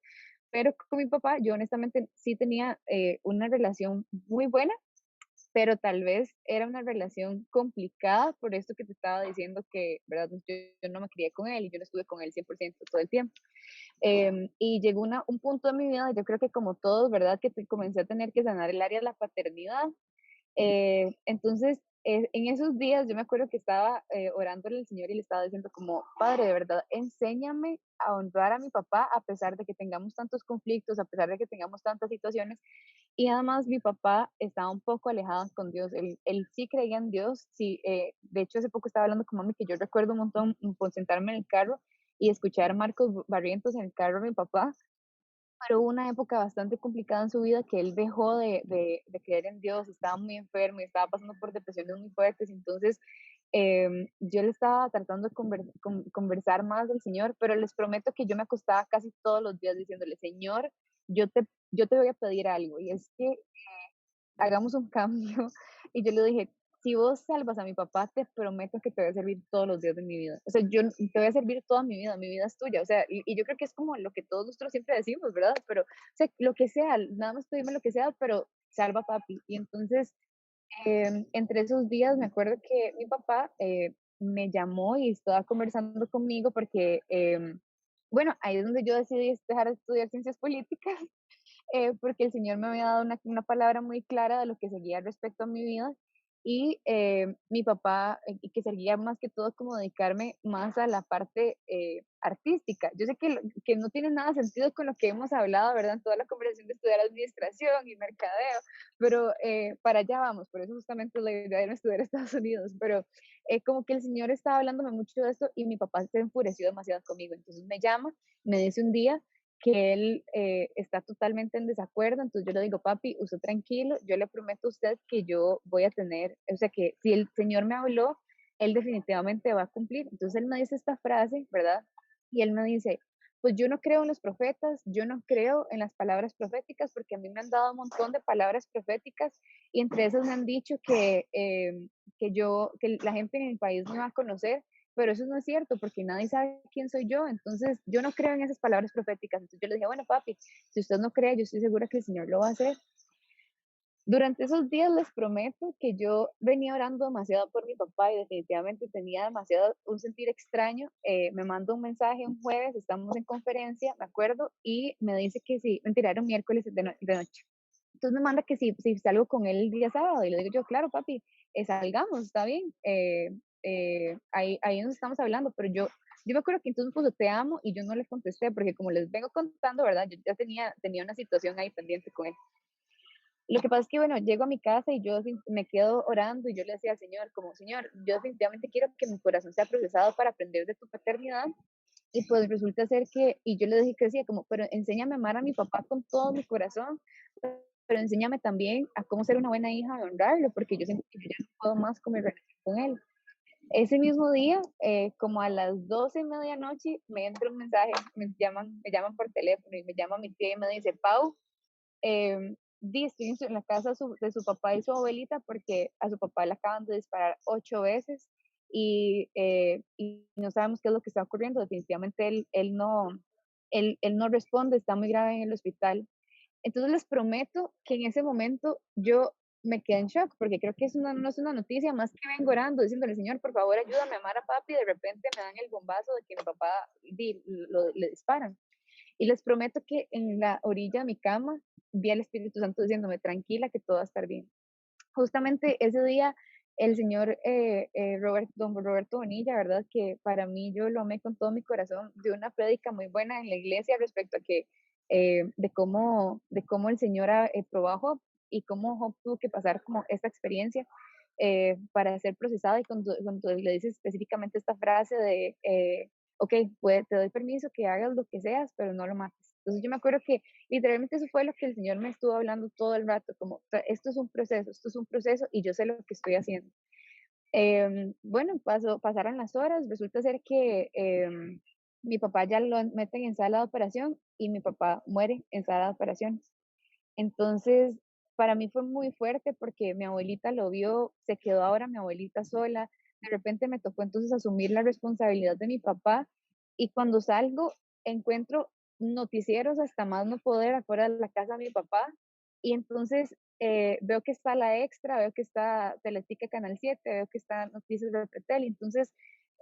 pero con mi papá yo honestamente sí tenía una relación muy buena, pero tal vez era una relación complicada por esto que te estaba diciendo que, ¿verdad? Yo no me crié con él y yo no estuve con él 100% todo el tiempo. Y llegó un punto de mi vida, yo creo que como todos, ¿verdad? Que comencé a tener que sanar el área de la paternidad. Entonces, en esos días yo me acuerdo que estaba orándole al Señor y le estaba diciendo como, Padre, de verdad, enséñame a honrar a mi papá a pesar de que tengamos tantos conflictos, a pesar de que tengamos tantas situaciones. Y además mi papá estaba un poco alejado con Dios, él sí creía en Dios, sí, de hecho hace poco estaba hablando con mami que yo recuerdo un montón por sentarme en el carro y escuchar Marcos Barrientos en el carro de mi papá, pero hubo una época bastante complicada en su vida que él dejó de creer en Dios, estaba muy enfermo y estaba pasando por depresiones muy fuertes, entonces yo le estaba tratando de conversar más del Señor, pero les prometo que yo me acostaba casi todos los días diciéndole, Señor, yo te voy a pedir algo, y es que hagamos un cambio. Y yo le dije, si vos salvas a mi papá, te prometo que te voy a servir todos los días de mi vida. O sea, yo te voy a servir toda mi vida es tuya. O sea, y yo creo que es como lo que todos nosotros siempre decimos, ¿verdad? Pero, o sea, lo que sea, nada más pedirme lo que sea, pero salva a papi. Y entonces, entre esos días, me acuerdo que mi papá me llamó y estaba conversando conmigo porque, bueno, ahí es donde yo decidí dejar de estudiar ciencias políticas porque el Señor me había dado una palabra muy clara de lo que seguía respecto a mi vida y mi papá, y que seguía más que todo como dedicarme más a la parte artística. Yo sé que no tiene nada sentido con lo que hemos hablado, ¿verdad? En toda la conversación de estudiar administración y mercadeo, pero para allá vamos, por eso justamente es la idea de no estudiar en Estados Unidos, pero como que el Señor estaba hablándome mucho de esto y mi papá se enfureció demasiado conmigo, entonces me llama, me dice un día que él está totalmente en desacuerdo, entonces yo le digo, papi, usted tranquilo, yo le prometo a usted que yo voy a tener, o sea, que si el Señor me habló, él definitivamente va a cumplir. Entonces él me dice esta frase, ¿verdad? Y él me dice, pues yo no creo en los profetas, yo no creo en las palabras proféticas, porque a mí me han dado un montón de palabras proféticas y entre esas me han dicho que la gente en el país me va a conocer, pero eso no es cierto porque nadie sabe quién soy yo, entonces yo no creo en esas palabras proféticas. Entonces yo le dije, bueno, papi, si usted no cree, yo estoy segura que el Señor lo va a hacer. Durante esos días les prometo que yo venía orando demasiado por mi papá y definitivamente tenía demasiado un sentir extraño. Me manda un mensaje un jueves, estamos en conferencia, me acuerdo, y me dice que sí, mentira, era un miércoles de noche. Entonces me manda que si salgo con él el día sábado y le digo yo, claro, papi, salgamos, está bien. Ahí nos estamos hablando, pero yo Yo me acuerdo que entonces puso te amo y yo no le contesté porque como les vengo contando, ¿verdad? Yo ya tenía una situación ahí pendiente con él. Lo que pasa es que, bueno, llego a mi casa y yo me quedo orando y yo le decía al Señor, como, Señor, yo definitivamente quiero que mi corazón sea procesado para aprender de tu paternidad. Y pues resulta ser que, y yo le dije que decía como, pero enséñame a amar a mi papá con todo mi corazón, pero enséñame también a cómo ser una buena hija, a honrarlo, porque yo siento que yo ya no puedo más con mi relación con él. Ese mismo día, como a las 12 de medianoche, me entra un mensaje, me llaman por teléfono y me llama mi tía y me dice, Pau, estoy en la casa de su papá y su abuelita porque a su papá le acaban de disparar 8 veces y no sabemos qué es lo que está ocurriendo. Definitivamente él no responde, está muy grave en el hospital. Entonces les prometo que en ese momento yo me quedé en shock porque creo que no es una noticia más que vengo orando diciéndole, Señor, por favor, ayúdame a amar a papi. Y de repente me dan el bombazo de que mi papá le disparan. Y les prometo que en la orilla de mi cama vi al Espíritu Santo diciéndome, tranquila, que todo va a estar bien. Justamente ese día, el señor don Roberto Bonilla, ¿verdad? Que para mí yo lo amé con todo mi corazón, dio una prédica muy buena en la iglesia respecto a que, de cómo el Señor probó a Job y cómo Job tuvo que pasar como esta experiencia para ser procesado y cuando le dice específicamente esta frase de, ok, te doy permiso que hagas lo que seas, pero no lo mates. Entonces yo me acuerdo que literalmente eso fue lo que el Señor me estuvo hablando todo el rato, como esto es un proceso y yo sé lo que estoy haciendo. Bueno, pasaron las horas, resulta ser que mi papá ya lo meten en sala de operación y mi papá muere en sala de operaciones. Entonces, para mí fue muy fuerte porque mi abuelita lo vio, se quedó ahora mi abuelita sola, de repente me tocó entonces asumir la responsabilidad de mi papá y cuando salgo encuentro noticieros hasta más no poder afuera de la casa de mi papá y entonces veo que está La Extra, veo que está Teletica Canal 7, veo que está Noticias de Repretel,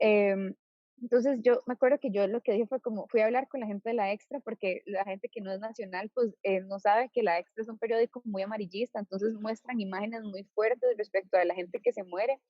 em, entonces yo me acuerdo que yo lo que dije fue como, fui a hablar con la gente de La Extra porque la gente que no es nacional pues no sabe que La Extra es un periódico muy amarillista, entonces muestran imágenes muy fuertes respecto a la gente que se muere.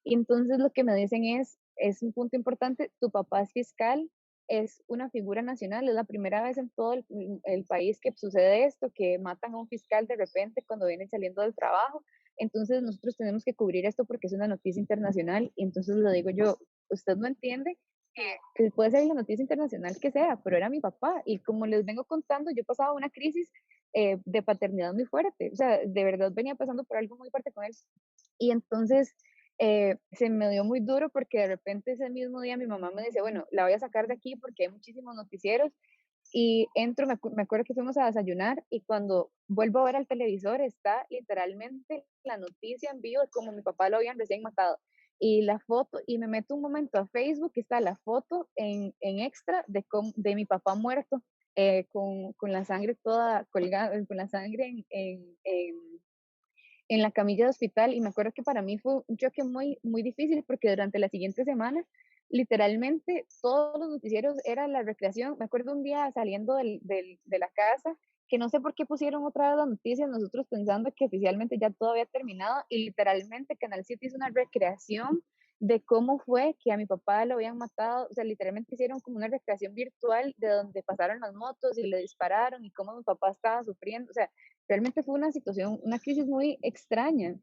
Y entonces lo que me dicen es un punto importante, tu papá es fiscal, es una figura nacional, es la primera vez en todo el país que sucede esto, que matan a un fiscal de repente cuando vienen saliendo del trabajo. Entonces nosotros tenemos que cubrir esto porque es una noticia internacional. Y entonces lo digo yo, usted no entiende que puede ser la noticia internacional que sea, pero era mi papá. Y como les vengo contando, yo pasaba una crisis de paternidad muy fuerte. O sea, de verdad venía pasando por algo muy fuerte con él. Y entonces se me dio muy duro porque de repente ese mismo día mi mamá me dice, bueno, la voy a sacar de aquí porque hay muchísimos noticieros. Y entro, me acuerdo que fuimos a desayunar y cuando vuelvo a ver al televisor está literalmente la noticia en vivo de cómo mi papá lo habían recién matado. Y la foto, y me meto un momento a Facebook, está la foto en extra de mi papá muerto, con la sangre toda colgada, con la sangre en la camilla de hospital y me acuerdo que para mí fue un choque muy, muy difícil porque durante la siguiente semana, literalmente todos los noticieros era la recreación. Me acuerdo un día saliendo de la casa que no sé por qué pusieron otra vez las noticias, nosotros pensando que oficialmente ya todo había terminado y literalmente Canal 7 hizo una recreación de cómo fue que a mi papá lo habían matado, o sea, literalmente hicieron como una recreación virtual de donde pasaron las motos y le dispararon y cómo mi papá estaba sufriendo, o sea, realmente fue una situación, una crisis muy extraña.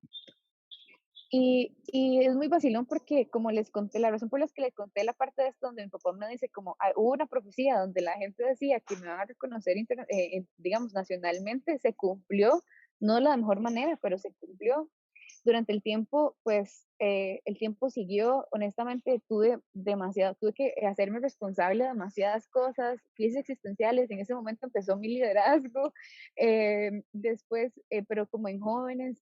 Y es muy vacilón porque, como les conté, la razón por la que les conté la parte de esto, donde mi papá me dice, como hubo una profecía donde la gente decía que me van a reconocer, digamos, nacionalmente, se cumplió, no de la mejor manera, pero se cumplió. Durante el tiempo, pues, el tiempo siguió, honestamente, tuve que hacerme responsable de demasiadas cosas, crisis existenciales, en ese momento empezó mi liderazgo, después, pero como en jóvenes,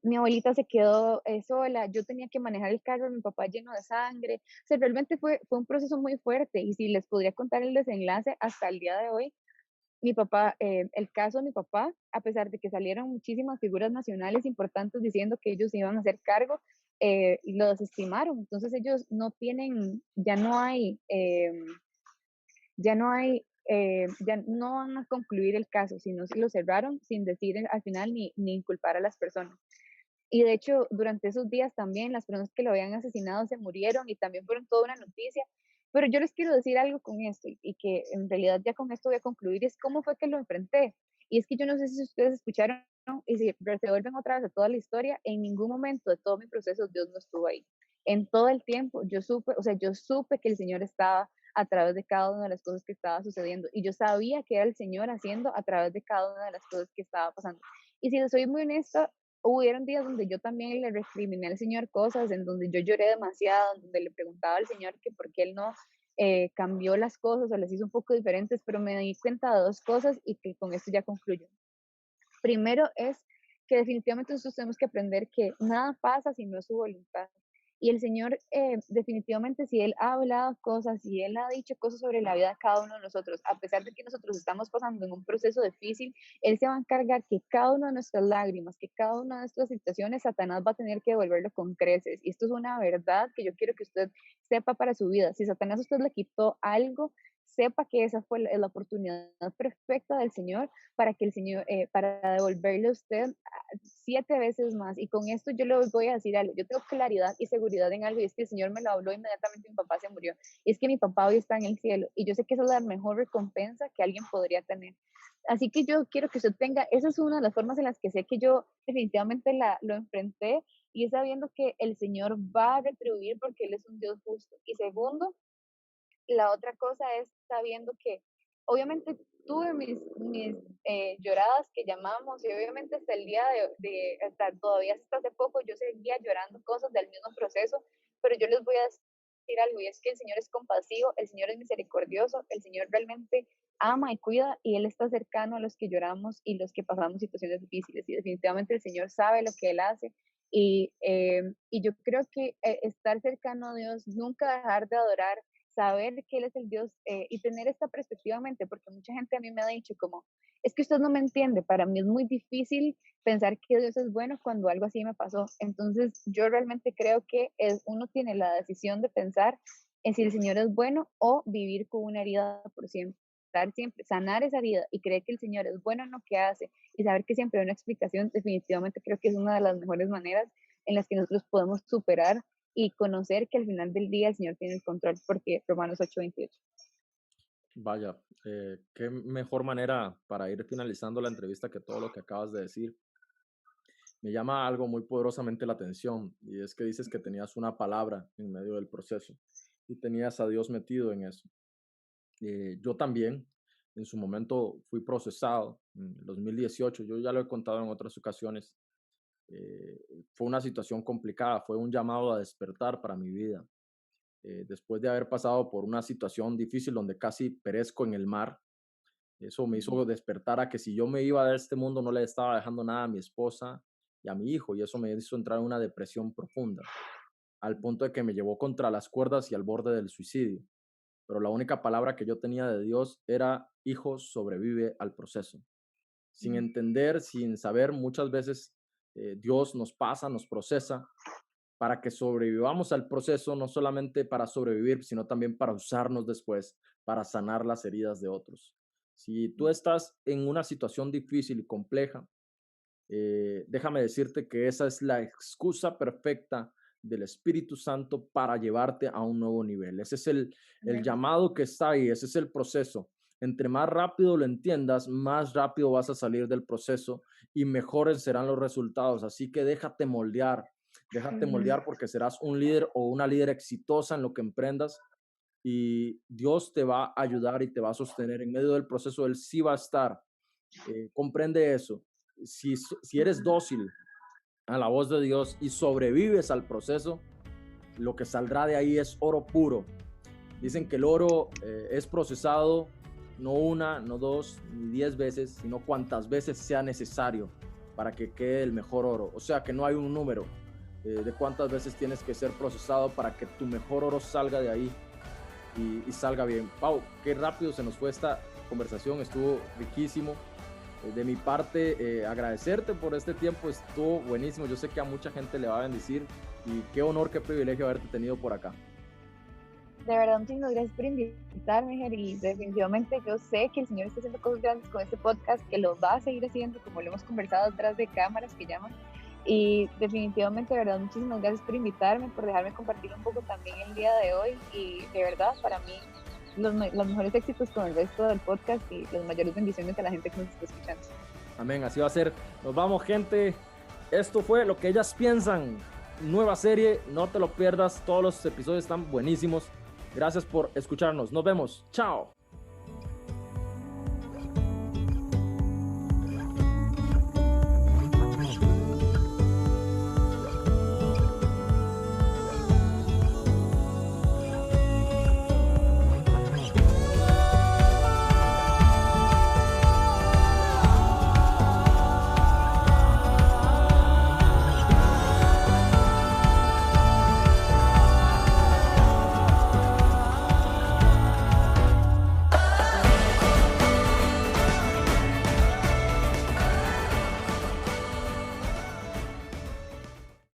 mi abuelita se quedó sola, yo tenía que manejar el carro de mi papá lleno de sangre, o sea, realmente fue un proceso muy fuerte y si les podría contar el desenlace hasta el día de hoy, mi papá, el caso de mi papá, a pesar de que salieron muchísimas figuras nacionales importantes diciendo que ellos iban a hacer cargo, lo desestimaron, entonces ellos no tienen, ya no van a concluir el caso, sino si lo cerraron sin decir al final ni inculpar a las personas. Y de hecho, durante esos días también las personas que lo habían asesinado se murieron y también fueron toda una noticia. Pero yo les quiero decir algo con esto y que en realidad ya con esto voy a concluir, es cómo fue que lo enfrenté. Y es que yo no sé si ustedes escucharon y si se vuelven otra vez a toda la historia, en ningún momento de todo mi proceso Dios no estuvo ahí. En todo el tiempo yo supe, o sea, yo supe que el Señor estaba a través de cada una de las cosas que estaba sucediendo y yo sabía que era el Señor haciendo a través de cada una de las cosas que estaba pasando. Y si soy muy honesta, hubieron días donde yo también le recriminé al Señor cosas, en donde yo lloré demasiado, en donde le preguntaba al Señor que por qué Él no cambió las cosas o las hizo un poco diferentes, pero me di cuenta de dos cosas y que con esto ya concluyo. Primero es que definitivamente nosotros tenemos que aprender que nada pasa si no es su voluntad. Y el Señor, definitivamente, si Él ha hablado cosas, si Él ha dicho cosas sobre la vida de cada uno de nosotros, a pesar de que nosotros estamos pasando en un proceso difícil, Él se va a encargar que cada una de nuestras lágrimas, que cada una de nuestras situaciones, Satanás va a tener que devolverlo con creces. Y esto es una verdad que yo quiero que usted sepa para su vida. Si Satanás a usted le quitó algo, sepa que esa fue la oportunidad perfecta del Señor para que el Señor, para devolverle a usted 7 veces más. Y con esto yo le voy a decir algo. Yo tengo claridad y seguridad en algo y es que el Señor me lo habló inmediatamente. Mi papá se murió. Y es que mi papá hoy está en el cielo y yo sé que esa es la mejor recompensa que alguien podría tener. Así que yo quiero que usted tenga, esa es una de las formas en las que sé que yo definitivamente lo enfrenté y es sabiendo que el Señor va a retribuir porque Él es un Dios justo. Y segundo, la otra cosa es sabiendo que obviamente tuve mis lloradas que llamamos y obviamente hasta el día hasta todavía hasta hace poco yo seguía llorando cosas del mismo proceso, pero yo les voy a decir algo y es que el Señor es compasivo, el Señor es misericordioso, el Señor realmente ama y cuida y Él está cercano a los que lloramos y los que pasamos situaciones difíciles y definitivamente el Señor sabe lo que Él hace y yo creo que estar cercano a Dios, nunca dejar de adorar, saber que Él es el Dios y tener esta perspectiva en mente, porque mucha gente a mí me ha dicho como, es que usted no me entiende, para mí es muy difícil pensar que Dios es bueno cuando algo así me pasó. Entonces yo realmente creo que uno tiene la decisión de pensar en si el Señor es bueno o vivir con una herida por siempre. Siempre, sanar esa herida y creer que el Señor es bueno en lo que hace y saber que siempre hay una explicación, definitivamente creo que es una de las mejores maneras en las que nosotros podemos superar y conocer que al final del día el Señor tiene el control, porque Romanos 8:28. Vaya, qué mejor manera para ir finalizando la entrevista que todo lo que acabas de decir. Me llama algo muy poderosamente la atención y es que dices que tenías una palabra en medio del proceso y tenías a Dios metido en eso. Yo también en su momento fui procesado en el 2018, yo ya lo he contado en otras ocasiones. eh, Fue una situación complicada, fue un llamado a despertar para mi vida. Después de haber pasado por una situación difícil donde casi perezco en el mar, eso me hizo despertar a que si yo me iba de este mundo no le estaba dejando nada a mi esposa y a mi hijo, y eso me hizo entrar en una depresión profunda, al punto de que me llevó contra las cuerdas y al borde del suicidio. Pero la única palabra que yo tenía de Dios era: hijo, sobrevive al proceso. Sin entender, sin saber, muchas veces Dios nos pasa, nos procesa para que sobrevivamos al proceso, no solamente para sobrevivir, sino también para usarnos después, para sanar las heridas de otros. Si tú estás en una situación difícil y compleja, déjame decirte que esa es la excusa perfecta del Espíritu Santo para llevarte a un nuevo nivel. Ese es el Amén. llamado que está ahí, ese es el proceso. Entre más rápido lo entiendas, más rápido vas a salir del proceso y mejores serán los resultados. Así que déjate Ujú. moldear porque serás un líder o una líder exitosa en lo que emprendas y Dios te va a ayudar y te va a sostener en medio del proceso. Él sí va a estar. Comprende eso. Si eres dócil a la voz de Dios y sobrevives al proceso, lo que saldrá de ahí es oro puro. Dicen que el oro es procesado no una, no dos, ni 10 veces, sino cuantas veces sea necesario para que quede el mejor oro. O sea que no hay un número de cuántas veces tienes que ser procesado para que tu mejor oro salga de ahí y salga bien. Pau, qué rápido se nos fue esta conversación, estuvo riquísimo. De mi parte, agradecerte por este tiempo, estuvo buenísimo. Yo sé que a mucha gente le va a bendecir y qué honor, qué privilegio haberte tenido por acá. De verdad, muchísimas gracias por invitarme, Ger, y definitivamente yo sé que el Señor está haciendo cosas grandes con este podcast, que lo va a seguir haciendo, como lo hemos conversado detrás de cámaras que llaman. Y definitivamente, de verdad, muchísimas gracias por invitarme, por dejarme compartir un poco también el día de hoy. Y de verdad, para mí, los mejores éxitos con el resto del podcast y las mayores bendiciones a la gente que nos está escuchando. Amén, así va a ser. Nos vamos, gente. Esto fue Lo que ellas piensan. Nueva serie, no te lo pierdas. Todos los episodios están buenísimos. Gracias por escucharnos. Nos vemos. Chao.